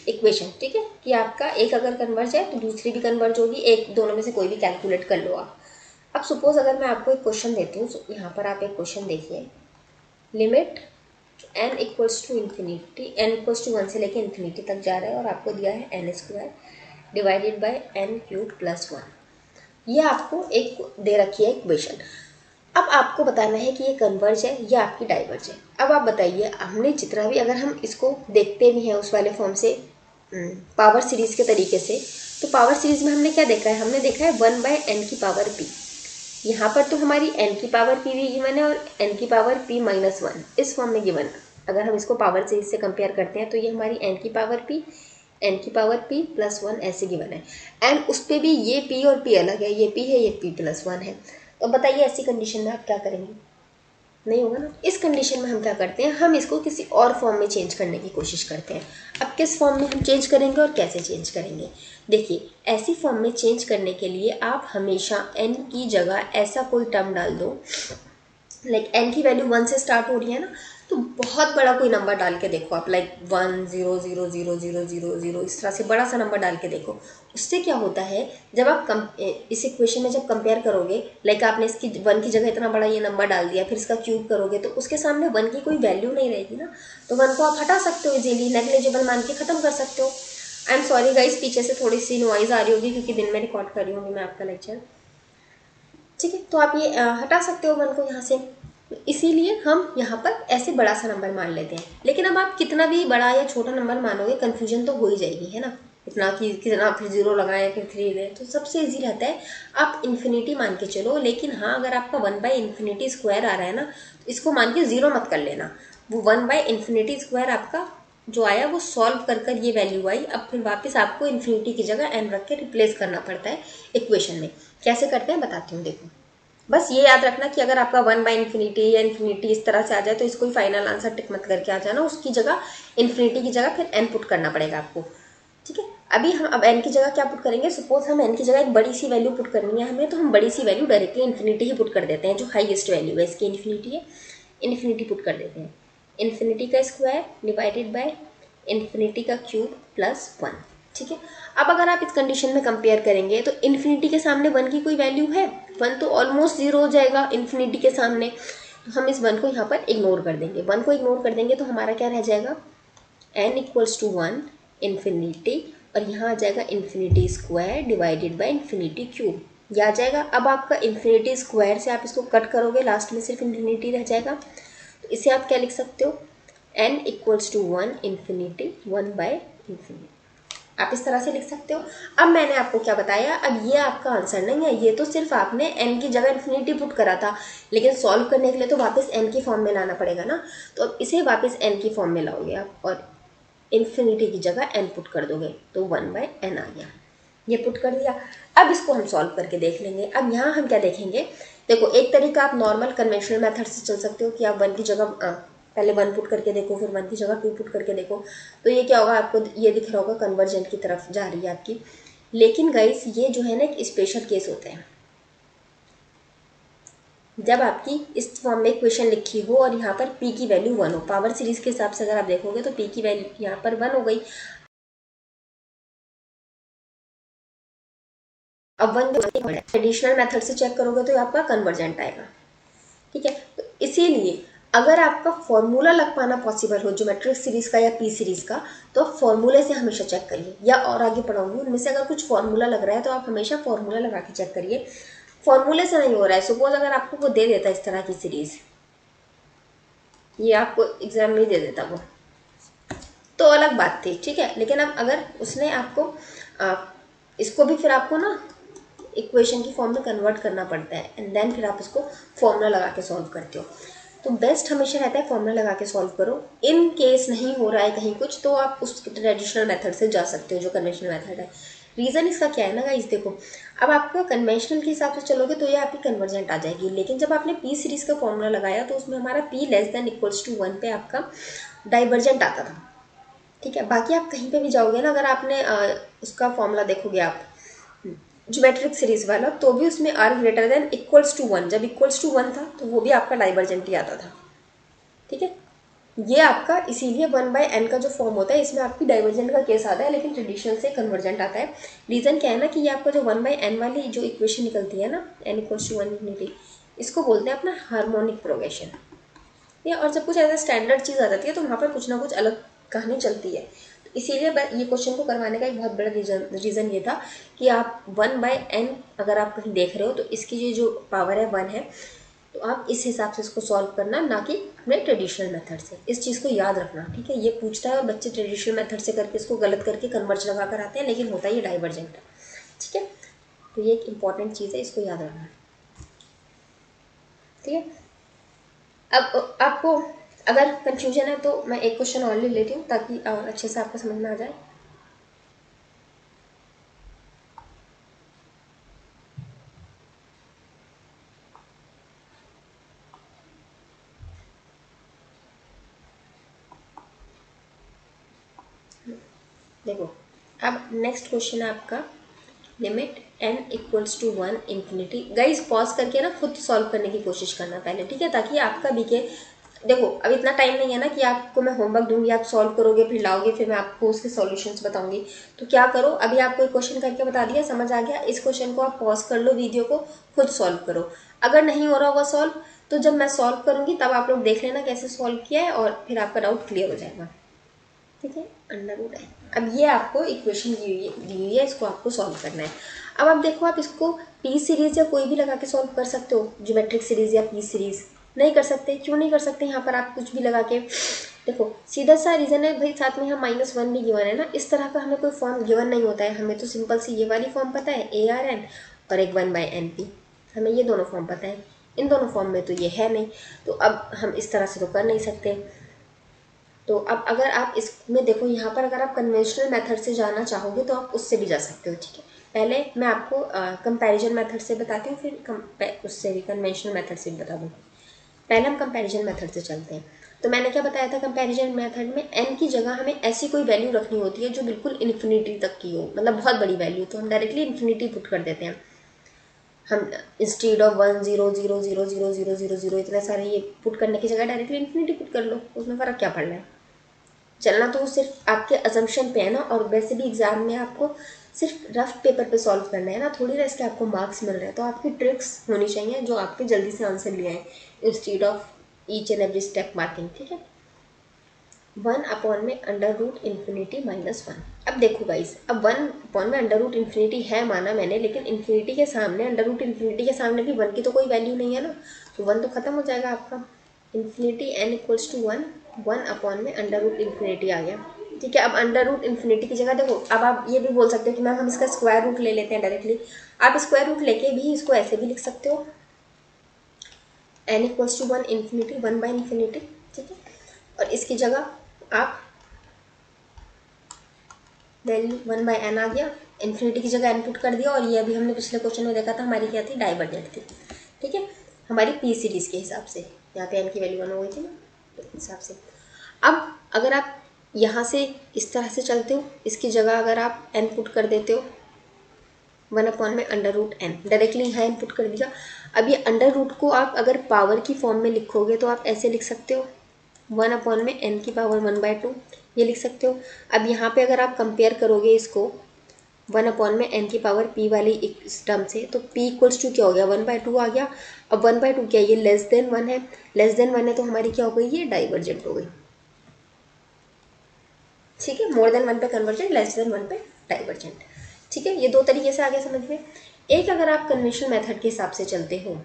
इक्वेशन। ठीक है, कि आपका एक अगर कन्वर्ज है तो दूसरी भी कन्वर्ज होगी, एक दोनों में से कोई भी कैलकुलेट कर लो आप। अब सपोज अगर मैं आपको एक क्वेश्चन देती हूँ, यहाँ पर आप एक क्वेश्चन देखिए, limit n equals to infinity, n equals to 1 से लेके इन्फिनिटी तक जा रहा है, और आपको दिया है n² divided by n³ plus 1। ये आपको एक दे रखी है इक्वेशन। अब आपको बताना है कि ये कन्वर्ज है या आपकी डाइवर्ज है। अब आप बताइए, हमने जितना भी, अगर हम इसको देखते भी हैं उस वाले फॉर्म से पावर सीरीज के तरीके से, तो पावर सीरीज में हमने क्या देखा है, हमने देखा है 1/n की पावर p। यहाँ पर तो हमारी n की पावर p भी गिवन है और n की पावर p माइनस 1 इस फॉर्म में गिवन है। अगर हम इसको पावर से इससे कंपेयर करते हैं तो ये हमारी n की पावर p प्लस 1 ऐसे गिवन है। एंड उस पर भी ये p और p अलग है, ये p है, ये p प्लस 1 है। तो बताइए ऐसी कंडीशन में आप क्या करेंगे? नहीं होगा ना। इस कंडीशन में हम क्या करते हैं, हम इसको किसी और फॉर्म में चेंज करने की कोशिश करते हैं। अब किस फॉर्म में हम चेंज करेंगे और कैसे चेंज करेंगे? देखिए, ऐसी फॉर्म में चेंज करने के लिए आप हमेशा n की जगह ऐसा कोई टर्म डाल दो, लाइक n की वैल्यू 1 से स्टार्ट हो रही है ना, तो बहुत बड़ा कोई नंबर डाल के देखो आप, लाइक 1 0 0 0 0 0 0 इस तरह से बड़ा सा नंबर डाल के देखो। उससे क्या होता है, जब आप इस इक्वेशन में जब कंपेयर करोगे, लाइक आपने इसकी 1 की जगह इतना बड़ा ये नंबर डाल दिया, फिर इसका क्यूब करोगे तो उसके सामने 1 की कोई वैल्यू नहीं रहेगी ना, तो 1 को आप हटा सकते हो इजीली, नेग्लिजिबल मान के ख़त्म कर सकते हो। आई एम सॉरी गाइस, पीछे से थोड़ी सी नॉइज़ आ रही होगी क्योंकि दिन में रिकॉर्ड कर रही हूँ मैं आपका लेक्चर। ठीक है, तो आप ये हटा सकते हो 1 को यहाँ से। इसीलिए हम यहाँ पर ऐसे बड़ा सा नंबर मान लेते हैं। लेकिन अब आप कितना भी बड़ा या छोटा नंबर मानोगे, कन्फ्यूजन तो हो ही जाएगी, है ना। इतना कि कितना फिर 0 लगाएं फिर 3 लें, तो सबसे ईजी रहता है आप इन्फिनिटी मान के चलो। लेकिन हाँ, अगर आपका 1/∞² आ रहा है ना, तो इसको मान के 0 मत कर लेना। वो 1/∞² आपका जो आया वो सॉल्व कर ये वैल्यू आई। अब फिर वापस आपको इन्फिनिटी की जगह n रख के रिप्लेस करना पड़ता है इक्वेशन में। कैसे करते हैं बताती हूँ, देखो। बस ये याद रखना कि अगर आपका 1/∞ या इन्फिनिटी इस तरह से आ जाए तो इसको ही फाइनल आंसर टिक मत करके आ जाना, उसकी जगह इन्फिनिटी की जगह फिर n पुट करना पड़ेगा आपको। ठीक है, अभी हम अब n की जगह क्या पुट करेंगे, सपोज हम n की जगह एक बड़ी सी वैल्यू पुट करनी है हमें, तो हम बड़ी सी वैल्यू डायरेक्टली इन्फिनिटी ही पुट कर देते हैं। जो हाईएस्ट वैल्यू है इसकी इन्फिनिटी है, इन्फिनिटी पुट कर देते हैं। इन्फिनिटी का स्क्वायर डिवाइडेड बाय इन्फिनिटी का क्यूब प्लस 1। ठीक है, अब अगर आप इस कंडीशन में कंपेयर करेंगे तो इन्फिनिटी के सामने 1 की कोई वैल्यू है, 1 तो ऑलमोस्ट 0 हो जाएगा इन्फिनिटी के सामने। तो हम इस 1 को यहाँ पर इग्नोर कर देंगे। 1 को इग्नोर कर देंगे तो हमारा क्या रह जाएगा, n = 1 इन्फिनिटी, और यहाँ आ जाएगा infinity square divided by infinity cube, ये आ जाएगा। अब आपका इन्फिनिटी स्क्वायर से आप इसको कट करोगे, लास्ट में सिर्फ इन्फिनिटी रह जाएगा। तो इसे आप क्या लिख सकते हो, n = 1 इन्फिनिटी 1/∞। आप इस तरह से लिख सकते हो। अब मैंने आपको क्या बताया, अब ये आपका आंसर नहीं है, ये तो सिर्फ आपने n की जगह इन्फिनिटी पुट करा था, लेकिन सॉल्व करने के लिए तो वापस n की फॉर्म में लाना पड़ेगा ना। तो अब इसे वापस n की फॉर्म में लाओगे आप और इन्फिनिटी की जगह n पुट कर दोगे, तो 1/n आ गया। ये पुट कर दिया। अब इसको हम सॉल्व करके देख लेंगे। अब यहाँ हम क्या देखेंगे, देखो एक तरीका आप नॉर्मल कन्वेंशनल मेथड से चल सकते हो कि आप 1 की जगह पहले 1 पुट करके देखो, फिर 1 की जगह 2 पुट करके देखो, तो ये क्या होगा, आपको ये दिख रहा होगा कन्वर्जेंट की तरफ जा रही है आपकी। लेकिन गाइस ये जो है ना एक स्पेशल केस होते हैं, जब आपकी इस फॉर्म में इक्वेशन लिखी हो और यहाँ पर p की वैल्यू 1 हो। पावर सीरीज के हिसाब से अगर आप देखोगे तो p की वैल्यू यहाँ पर 1 हो गई। अब 1 ट्रेडिशनल मेथड से चेक करोगे तो आपका कन्वर्जेंट आएगा। ठीक है, तो इसीलिए अगर आपका फॉर्मूला लग पाना पॉसिबल हो ज्योमेट्रिक सीरीज का या पी सीरीज का, तो आप फॉर्मूले से हमेशा चेक करिए, या और आगे पढ़ाऊंगी उनमें से अगर कुछ फॉर्मूला लग रहा है तो आप हमेशा फॉर्मूला लगा के चेक करिए। फॉर्मूले से नहीं हो रहा है, सपोज अगर आपको वो दे देता है इस तरह की सीरीज, ये आपको एग्जाम में दे देता वो, तो अलग बात थी। ठीक है, लेकिन अब अगर उसने आपको इसको भी फिर आपको ना इक्वेशन की फॉर्म में कन्वर्ट करना पड़ता है, एंड देन फिर आप इसको फॉर्मूला लगा के सॉल्व करते हो। तो बेस्ट हमेशा रहता है फॉर्मूला लगा के सॉल्व करो। इन केस नहीं हो रहा है कहीं कुछ, तो आप उस ट्रेडिशनल मेथड से जा सकते हो जो कन्वेंशनल मेथड है। रीज़न इसका क्या है ना गाइस, देखो अब आपका कन्वेंशनल के हिसाब से चलोगे तो ये आपकी कन्वर्जेंट आ जाएगी, लेकिन जब आपने पी सीरीज का फॉर्मूला लगाया तो उसमें हमारा p < 1 पे आपका डाइवर्जेंट आता था। ठीक है, बाकी आप कहीं पे भी जाओगे ना, अगर आपने उसका फॉर्मूला देखोगे आप ज्योमेट्रिक सीरीज वाला, तो भी उसमें r > 1, जब =1 था तो वो भी आपका डाइवर्जेंट ही आता था। ठीक है, ये आपका इसीलिए 1/n का जो फॉर्म होता है इसमें आपकी डाइवर्जेंट का केस आता है, लेकिन ट्रेडिशनल से कन्वर्जेंट आता है। रीज़न क्या है ना कि ये आपका जो 1/n वाली जो इक्वेशन निकलती है ना, n = 1 इन्फिनिटी, इसको बोलते हैं अपना हार्मोनिक प्रोग्रेशन। और जब कुछ ऐसा स्टैंडर्ड चीज़ आ जाती है तो वहाँ पर कुछ ना कुछ अलग कहानी चलती है। तो इसीलिए ये क्वेश्चन को करवाने का एक बहुत बड़ा रीज़न ये था कि आप 1/n अगर आप कहीं देख रहे हो तो इसकी ये जो पावर है 1 है, तो आप इस हिसाब से इसको सॉल्व करना, ना कि अपने ट्रेडिशनल मेथड से। इस चीज़ को याद रखना। ठीक है, ये पूछता है और बच्चे ट्रेडिशनल मेथड से करके इसको गलत करके कन्वर्ज लगा कर आते हैं, लेकिन होता है ये डाइवर्जेंट है। ठीक है, तो ये एक इंपॉर्टेंट चीज़ है, इसको याद रखना। ठीक है। अब आपको अगर कंफ्यूजन है तो मैं एक क्वेश्चन और ले लेती हूँ ताकि और अच्छे से आपको समझ में आ जाए। देखो, अब नेक्स्ट क्वेश्चन है आपका limit n equals to 1 infinity. Guys pause करके ना खुद सॉल्व करने की कोशिश करना पहले, ठीक है, ताकि आपका बीके। देखो अब इतना टाइम नहीं है ना कि आपको मैं होमवर्क दूंगी, आप सॉल्व करोगे फिर लाओगे फिर मैं आपको उसके सॉल्यूशंस बताऊंगी। तो क्या करो, अभी आपको एक क्वेश्चन करके बता दिया, समझ आ गया, इस क्वेश्चन को आप पॉज कर लो, वीडियो को खुद सॉल्व करो। अगर नहीं हो रहा होगा सॉल्व तो जब मैं सॉल्व करूंगी तब आप लोग देख लेना कैसे सॉल्व किया है और फिर आपका डाउट क्लियर हो जाएगा। ठीक है, अंडर रूट है। अब ये आपको इक्वेशन दी हुई है, इसको आपको सॉल्व करना है। अब आप देखो, आप इसको पी सीरीज या कोई भी लगा के सॉल्व कर सकते हो, ज्योमेट्रिक सीरीज या पी सीरीज। नहीं कर सकते, क्यों नहीं कर सकते? यहाँ पर आप कुछ भी लगा के देखो, सीधा सा रीजन है भाई, साथ में यहाँ -1 भी गिवन है ना। इस तरह का हमें कोई फॉर्म गिवन नहीं होता है, हमें तो सिंपल सी ये वाली फॉर्म पता है ARN और एक 1/NP, हमें ये दोनों फॉर्म पता है। इन दोनों फॉर्म में तो ये है नहीं, तो अब हम इस तरह से तो कर नहीं सकते। तो अब अगर आप इसमें देखो, यहाँ पर अगर आप कन्वेंशनल मेथड से जाना चाहोगे तो आप उससे भी जा सकते हो, ठीक है। पहले मैं आपको कंपैरिजन मेथड से बताती हूँ, फिर उससे भी कन्वेंशनल मेथड से भी बता दूँगी। पहले हम कंपैरिजन मेथड से चलते हैं। तो मैंने क्या बताया था, कंपैरिजन मेथड में n की जगह हमें ऐसी कोई वैल्यू रखनी होती है जो बिल्कुल इन्फिनिटी तक की हो, मतलब बहुत बड़ी वैल्यू, तो हम डायरेक्टली इन्फिनिटी पुट कर देते हैं। हम इंस्टेड ऑफ 1 0 0 0 0 0 0 0 इतने सारे ये पुट करने की जगह डायरेक्टली इन्फिनिटी पुट कर लो, उसमें फ़र्क क्या पड़ रहा है? चलना तो सिर्फ आपके अजम्पशन पे है ना, और वैसे भी एग्जाम में आपको सिर्फ रफ पेपर पे सॉल्व करना है ना, थोड़ी ना इसके आपको मार्क्स मिल रहे हैं। तो आपकी ट्रिक्स होनी चाहिए जो आपके जल्दी से आंसर ले आए instead of each and every step marking, ठीक है। 1 में अंडर रूट इन्फिनिटी -1। अब देखो गाइस, अब 1 में अंडर रूट इन्फिनिटी है माना मैंने, लेकिन इन्फिनिटी के सामने, अंडर रूट इन्फिनिटी के सामने भी 1 की तो कोई वैल्यू नहीं है ना, तो 1 तो खत्म हो जाएगा आपका। इन्फिनिटी n इक्वल्स टू 1, 1 में अंडर रूट इन्फिनिटी आ गया, ठीक है। अब अंडर रूट इन्फिनिटी की जगह देखो, अब आप ये भी बोल सकते हो कि मैम हम इसका स्क्वायर रूट ले लेते हैं डायरेक्टली। आप स्क्वायर रूट लेके भी इसको ऐसे भी लिख सकते हो, n इक्वल्स टू 1 इन्फिनिटी 1/इन्फिनिटी, ठीक है। और इसकी जगह आप वैल्यू 1/n आ गया, इन्फिनिटी की जगह n पुट कर दिया, और ये अभी हमने पिछले क्वेश्चन में देखा था हमारी क्या थी, डाइवर्जेंट थी, ठीक है, हमारी पी सीरीज के हिसाब से। यहाँ पे n की वैल्यू 1 हो गई थी ना, तो इस हिसाब से। अब अगर आप यहाँ से इस तरह से चलते हो, इसकी जगह अगर आप n पुट कर देते हो, 1 में अंडर रूट n डायरेक्टली यहाँ n पुट कर दिया। अब ये अंडर रूट को आप अगर पावर की फॉर्म में लिखोगे तो आप ऐसे लिख सकते हो, 1 में n की पावर 1/2, ये लिख सकते हो। अब यहाँ पे अगर आप कंपेयर करोगे इसको 1 में n की पावर p वाली इस टर्म से, तो p इक्वल्स टू क्या हो गया, 1/2 आ गया। अब 1/2 क्या है, ये लेस देन 1 है, लेस देन 1 है तो हमारी क्या हो गई, ये डाइवर्जेंट हो गई, ठीक है। मोर देन 1 पे कन्वर्जेंट, लेस देन 1 पे डाइवर्जेंट, ठीक है। ये दो तरीके से आगे समझ में। एक अगर आप कन्वेंशनल मेथड के हिसाब से चलते हो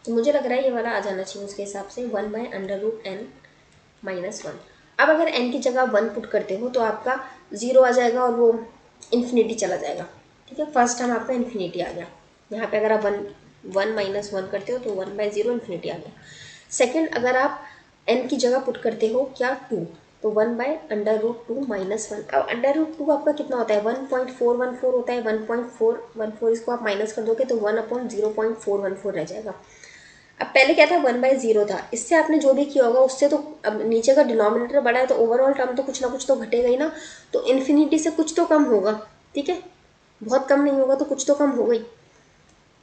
तो मुझे लग रहा है ये वाला आ जाना चाहिए उसके हिसाब से, 1/√n-1। अब अगर n की जगह 1 पुट करते हो तो आपका 0 आ जाएगा और वो इन्फिनिटी चला जाएगा, ठीक है। फर्स्ट टाइम आपका इन्फिनिटी आ गया, यहाँ पे अगर आप 1 करते हो तो 1/0 इन्फिनिटी आ गया। सेकेंड, अगर आप n की जगह पुट करते हो क्या 2, तो 1/√2-1। अब अंडर रूट 2 आपका कितना होता है, 1.414 होता है, 1.414 इसको आप माइनस कर दोगे तो 1/0.414 रह जाएगा। अब पहले क्या था, 1/0 था, इससे आपने जो भी किया होगा उससे तो, अब नीचे का डिनोमिनेटर बढ़ा है तो ओवरऑल टर्म तो कुछ ना कुछ तो घटेगा ही ना, तो इन्फिनिटी से कुछ तो कम होगा, ठीक है, बहुत कम नहीं होगा तो कुछ तो कम हो गई,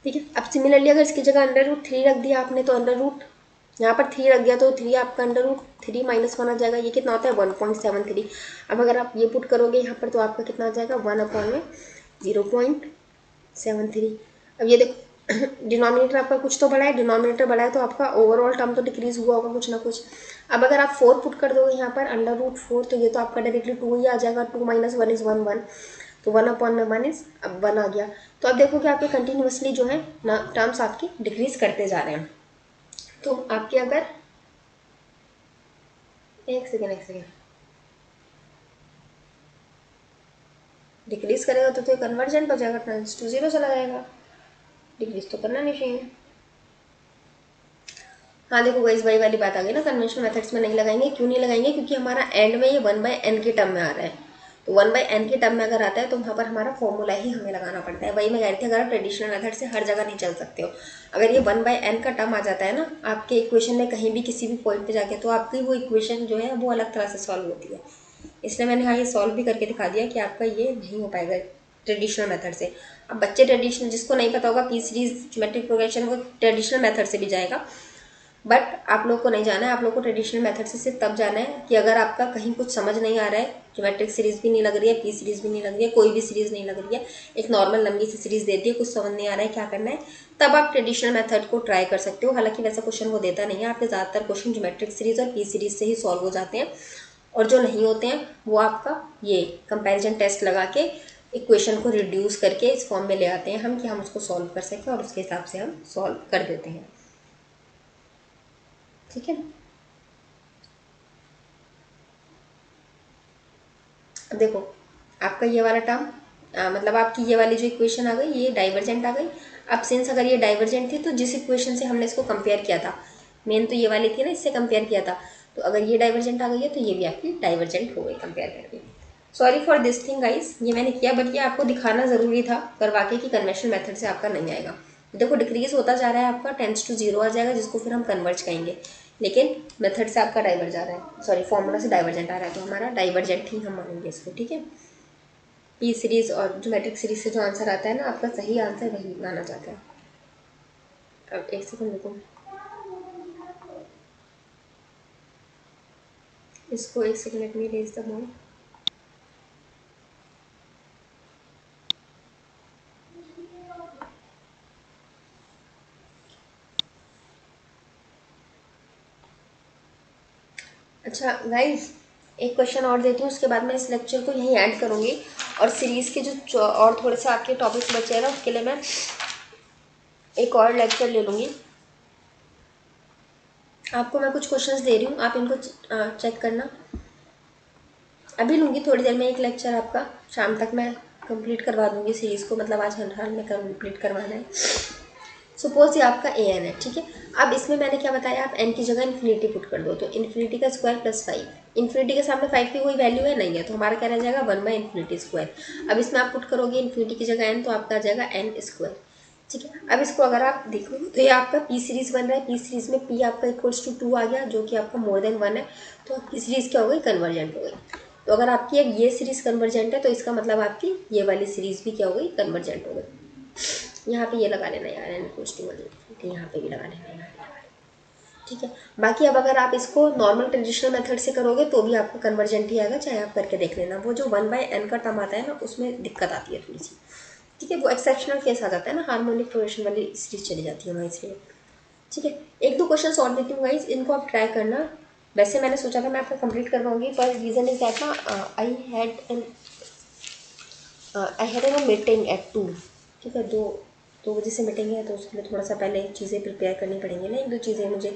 ठीक है। अब सिमिलरली अगर इसकी जगह अंडर रूट 3 रख दिया आपने, तो अंडर रूट यहाँ पर 3 रख दिया तो 3 आपका अंडर रूट 3 -1 आ जाएगा, ये कितना होता है 1.73। अब अगर आप ये पुट करोगे यहाँ पर तो आपका कितना आ जाएगा, 1/0.73। अब ये देखो डिनोमिनेटर आपका कुछ तो बढ़ा है, डिनोमिनेटर बढ़ा है तो आपका ओवरऑल टर्म तो डिक्रीज हुआ होगा कुछ ना कुछ। अब अगर आप 4 पुट कर दोगे यहाँ पर अंडर रूट 4, तो ये तो आपका डायरेक्टली 2 ही आ जाएगा, 2 - 1 = 1, तो 1/1 इज अब 1 आ गया। तो अब देखो कि आपके कंटिन्यूसली जो है ना टर्म्स आपकी डिक्रीज करते जा रहे हैं। तो आपके अगर एक सेकेंड डिक्रीज करेगा तो ये कन्वर्जेंट हो जाएगा, टेंड्स टू 0 चला जाएगा, डिक्रीज तो करना नहीं चाहिए। हाँ देखो गाइस, वही वाली बात आ गई ना, कन्वेंशनल मेथड्स में नहीं लगाएंगे। क्यों नहीं लगाएंगे? क्योंकि हमारा एंड में ये 1/n के टर्म में आ रहा है। तो 1/n के टर्म में अगर आता है तो वहाँ पर हमारा फॉर्मूला ही हमें लगाना पड़ता है। वही मैं कह रही थी, अगर आप ट्रेडिशनल मेथड से हर जगह नहीं चल सकते हो, अगर ये 1/n का टर्म आ जाता है ना आपके इक्वेशन में कहीं भी किसी भी पॉइंट पे जाके, तो आपकी वो इक्वेशन जो है वो अलग तरह से सॉल्व होती है। इसलिए मैंने यहाँ ये सॉल्व भी करके दिखा दिया कि आपका ये नहीं हो पाएगा ट्रेडिशनल मेथड से। अब बच्चे ट्रेडिशनल, जिसको नहीं पता होगा पी सीरीज ज्योमेट्रिक प्रोग्रेशन, वो ट्रेडिशनल मेथड से भी जाएगा। बट आप लोग को नहीं जाना है, आप लोग को ट्रेडिशनल मेथड से सिर्फ तब जाना है कि अगर आपका कहीं कुछ समझ नहीं आ रहा है, ज्योमेट्रिक सीरीज भी नहीं लग रही है, पी सीरीज भी नहीं लग रही है, कोई भी सीरीज नहीं लग रही है, एक नॉर्मल लंबी सी सीरीज देती है, कुछ समझ नहीं आ रहा है क्या करना है, तब आप ट्रेडिशनल मेथड को ट्राई कर सकते हो। हालांकि वैसा क्वेश्चन वो देता नहीं है, आपके ज़्यादातर क्वेश्चन ज्योमेट्रिक सीरीज और पी सीरीज से ही सॉल्व हो जाते हैं, और जो नहीं होते हैं वो आपका ये कंपैरिजन टेस्ट लगा के इक्वेशन को रिड्यूस करके इस फॉर्म में ले आते हैं हम, कि हम उसको सॉल्व कर सकें, और उसके हिसाब से हम सॉल्व कर देते हैं। ठीक है। अब देखो, आपका ये वाला टर्म मतलब आपकी ये वाली जो इक्वेशन आ गई ये डाइवर्जेंट आ गई। अब सिंस अगर ये डाइवर्जेंट थी तो जिस इक्वेशन से हमने इसको कंपेयर किया था, मेन तो ये वाली थी ना, इससे कंपेयर किया था, तो अगर ये डाइवर्जेंट आ गई है तो ये भी आपकी डाइवर्जेंट हो गई कंपेयर करके। Sorry for this thing guys, ये मैंने किया बट ये आपको दिखाना ज़रूरी था करवा के कि कन्वेंशनल मेथड से आपका नहीं आएगा। देखो डिक्रीज होता जा रहा है, आपका टेंस टू जीरो आ जाएगा, जिसको फिर हम कन्वर्ज कहेंगे, लेकिन मेथड से आपका डाइवर्ज आ रहा है, सॉरी फॉर्मूला से डाइवर्जेंट आ रहा है, तो हमारा डाइवर्जेंट ही हम मानेंगे इसको। ठीक है। पी सीरीज और ज्योमेट्रिक सीरीज से जो आंसर आता है ना, आपका सही आंसर वही माना जाता है। अब एक सेकंड रुको, इसको एक second let me raise the mode. अच्छा गाइस, एक क्वेश्चन और देती हूँ, उसके बाद मैं इस लेक्चर को यहीं ऐड करूँगी, और सीरीज़ के जो और थोड़े से आपके टॉपिक्स बचे हैं ना, उसके लिए मैं एक और लेक्चर ले लूँगी। आपको मैं कुछ क्वेश्चंस दे रही हूँ, आप इनको चेक करना। अभी लूँगी थोड़ी देर में एक लेक्चर आपका, शाम तक मैं कंप्लीट करवा दूँगी सीरीज़ को, मतलब आज हर हाल में कंप्लीट करवाना है। सपोज ये आपका ए एन है, ठीक है। अब इसमें मैंने क्या बताया, आप एन की जगह इन्फिनिटी पुट कर दो, तो इन्फिनिटी का स्क्वायर प्लस 5, इन्फिनिटी के सामने 5 की कोई वैल्यू है नहीं है, तो हमारा क्या रह जाएगा 1/इन्फिनिटी स्क्वायर। अब इसमें आप पुट करोगे इन्फिनिटी की जगह एन, तो आपका आ जाएगा एन स्क्वायर। ठीक है। अब इसको अगर आप देखो तो ये आपका पी सीरीज बन रहा है, पी सीरीज में पी आपका इक्वल्स टू 2 आ गया, जो कि आपका मोर देन 1 है, तो आपकी सीरीज क्या हो गई, कन्वर्जेंट हो गई। तो अगर आपकी एक ये सीरीज कन्वर्जेंट है, तो इसका मतलब आपकी ये वाली सीरीज भी क्या हो गई, कन्वर्जेंट हो गई। यहाँ पे ये लगा लेना यार, एन इक्वल्स टू 1, यहाँ पे भी लगा लेना, ठीक है। बाकी अब अगर आप इसको नॉर्मल ट्रेडिशनल मेथड से करोगे तो भी आपको कन्वर्जेंट ही आएगा, चाहे आप करके देख लेना। वो जो 1/n का टर्म आता है ना, उसमें दिक्कत आती है थोड़ी सी, ठीक है, वो एक्सेप्शनल केस आ जाता है ना, हार्मोनिक प्रोग्रेशन वाली सीरीज चली जाती है वहाँ, इसलिए। ठीक है। एक दो क्वेश्चन और देती हूँ गाइज, इनको आप ट्राई करना। वैसे मैंने सोचा था मैं आपको कंप्लीट करवाऊंगी, पर रीज़न इज दैट ना, I had an meeting at 2, ठीक है, 2 बजे से मीटिंग है, तो उसके लिए थोड़ा सा पहले चीज़ें प्रिपेयर करनी पड़ेंगी ना, एक दो चीज़ें मुझे।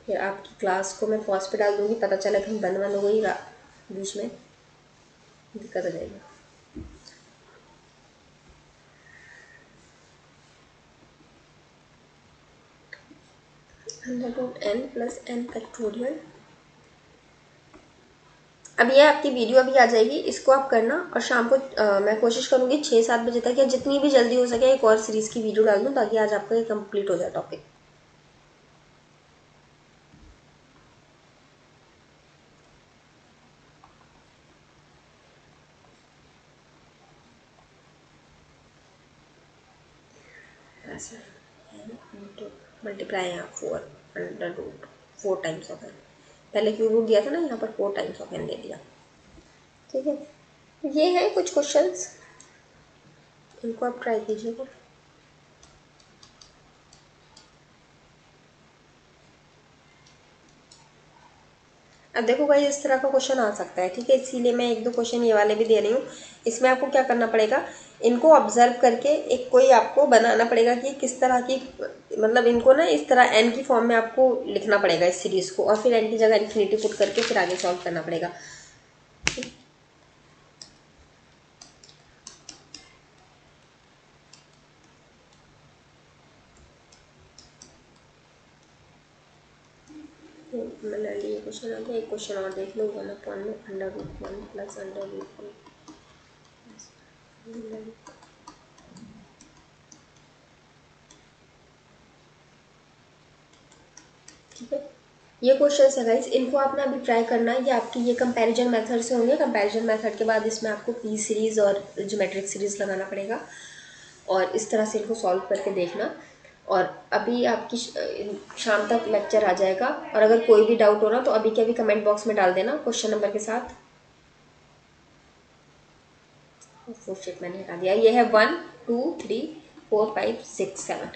फिर आपकी क्लास को मैं पॉज पे डाल दूँगी, पता चला कहीं बंद बंद हो गई बीच में, दिक्कत हो जाएगी। n+n अब ये आपकी वीडियो अभी आ जाएगी, इसको आप करना, और शाम को मैं कोशिश करूँगी 6-7 बजे तक, या जितनी भी जल्दी हो सके एक और सीरीज़ की वीडियो डाल दूँ, ताकि आज आपका ये कंप्लीट हो जाए टॉपिक। ऐसे मल्टीप्लाई यहाँ 4 टाइम्स ऑफ एन, पहले क्यूब रूट दिया था ना, यहाँ पर 4 टाइम्स ऑफ एन दे दिया। ठीक है। ये है कुछ क्वेश्चंस, इनको आप ट्राई कीजिएगा। अब देखो भाई, इस तरह का क्वेश्चन आ सकता है, ठीक है, इसीलिए मैं एक दो क्वेश्चन ये वाले भी दे रही हूँ। इसमें आपको क्या करना पड़ेगा, इनको ऑब्जर्व करके एक कोई आपको बनाना पड़ेगा कि किस तरह की, मतलब इनको ना इस तरह एन की फॉर्म में आपको लिखना पड़ेगा इस सीरीज को, और फिर एन की जगह इन्फिनिटी पुट करके फिर आगे सॉल्व करना पड़ेगा। मैं ले लिए क्वेश्चन आ गया, एक क्वेश्चन और देख लो। 1/(1 + (√1) ठीक है, ये क्वेश्चन है गाइस, इनको आपने अभी ट्राई करना है। ये आपकी ये कंपैरिजन मेथड से होंगे। कंपैरिजन मेथड के बाद इसमें आपको पी सीरीज़ और ज्योमेट्रिक सीरीज़ लगाना पड़ेगा और इस तरह से इनको सॉल्व करके देखना। और अभी आपकी शाम तक लेक्चर आ जाएगा और अगर कोई भी डाउट हो ना तो अभी के अभी कमेंट बॉक्स में डाल देना क्वेश्चन नंबर के साथ। शिट, मैंने हटा दिया। ये है 1 2 3 4 5 6 7।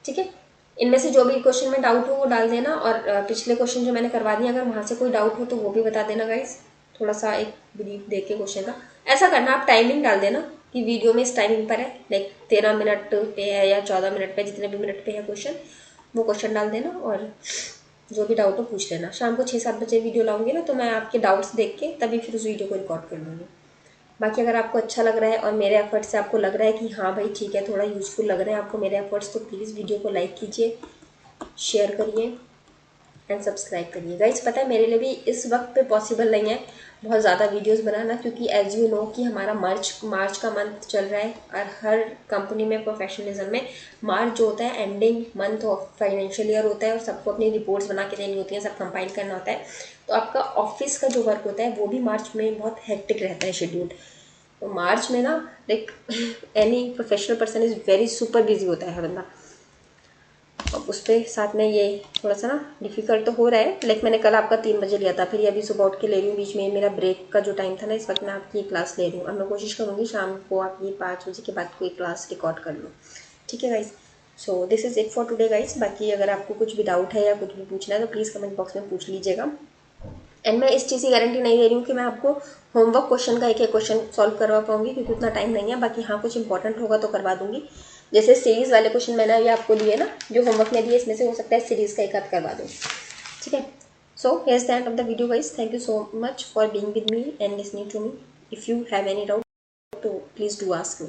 ठीक है, इनमें से जो भी क्वेश्चन में डाउट हो वो डाल देना और पिछले क्वेश्चन जो मैंने करवा दिए अगर वहाँ से कोई डाउट हो तो वो भी बता देना गाइस। थोड़ा सा एक ब्रीफ दे के क्वेश्चन का ऐसा करना, आप टाइमिंग डाल देना कि वीडियो में इस टाइमिंग पर है, लाइक 13 मिनट पे है या 14 मिनट पे, जितने भी मिनट पे है क्वेश्चन वो क्वेश्चन डाल देना और जो भी डाउट हो पूछ लेना। शाम को 6-7 बजे वीडियो लाऊंगी ना तो मैं आपके डाउट्स देख के तभी फिर उस वीडियो को रिकॉर्ड कर लूँगी। बाकी अगर आपको अच्छा लग रहा है और मेरे एफर्ट्स से आपको लग रहा है कि हाँ भाई ठीक है, थोड़ा यूज़फुल लग रहा है आपको मेरे एफर्ट्स, तो प्लीज़ वीडियो को लाइक कीजिए, शेयर करिए एंड सब्सक्राइब करिए। गाइस पता है मेरे लिए भी इस वक्त पे पॉसिबल नहीं है बहुत ज़्यादा वीडियोस बनाना, क्योंकि एज यू नो कि हमारा मार्च का मंथ चल रहा है और हर कंपनी में प्रोफेशनलिज्म में मार्च जो होता है ending month of financial year होता है और सबको अपनी रिपोर्ट्स बना के देनी होती हैं, सब कंपाइल करना होता है। तो आपका ऑफिस का जो वर्क होता है वो भी मार्च में बहुत हेक्टिक रहता है शेड्यूल। तो मार्च में ना like any professional person is very super busy होता है हर बंदा। अब उस पर साथ में ये थोड़ा सा ना डिफ़िकल्ट तो हो रहा है। लाइक मैंने कल आपका 3 बजे लिया था, फिर ये अभी सुबह उठ के ले रही हूँ, बीच में मेरा ब्रेक का जो टाइम था ना इस वक्त मैं आपकी क्लास ले रही हूँ। अब मैं कोशिश करूँगी शाम को आपकी 5 बजे के बाद कोई क्लास रिकॉर्ड कर लूँ। ठीक है guys, so this is it for today guys. बाकी अगर आपको कुछ भी डाउट है या कुछ भी पूछना है तो प्लीज़ कमेंट बॉक्स में पूछ लीजिएगा। एंड मैं इस चीज़ की गारंटी नहीं दे रही हूँ कि मैं आपको होमवर्क क्वेश्चन का एक एक क्वेश्चन सॉल्व करवा पाऊंगी, क्योंकि उतना टाइम नहीं है। बाकी हाँ कुछ इंपॉर्टेंट होगा तो करवा दूंगी। जैसे सीरीज़ वाले क्वेश्चन मैंने अभी आपको दिए ना, जो होमवर्क में दिए, इसमें से हो सकता है सीरीज़ का एक आध करवा दूँ। ठीक है, so here's the end of the video guys. Thank you so much for being with me and listening to me. If you have any doubt तो प्लीज़ डू आस्क मी।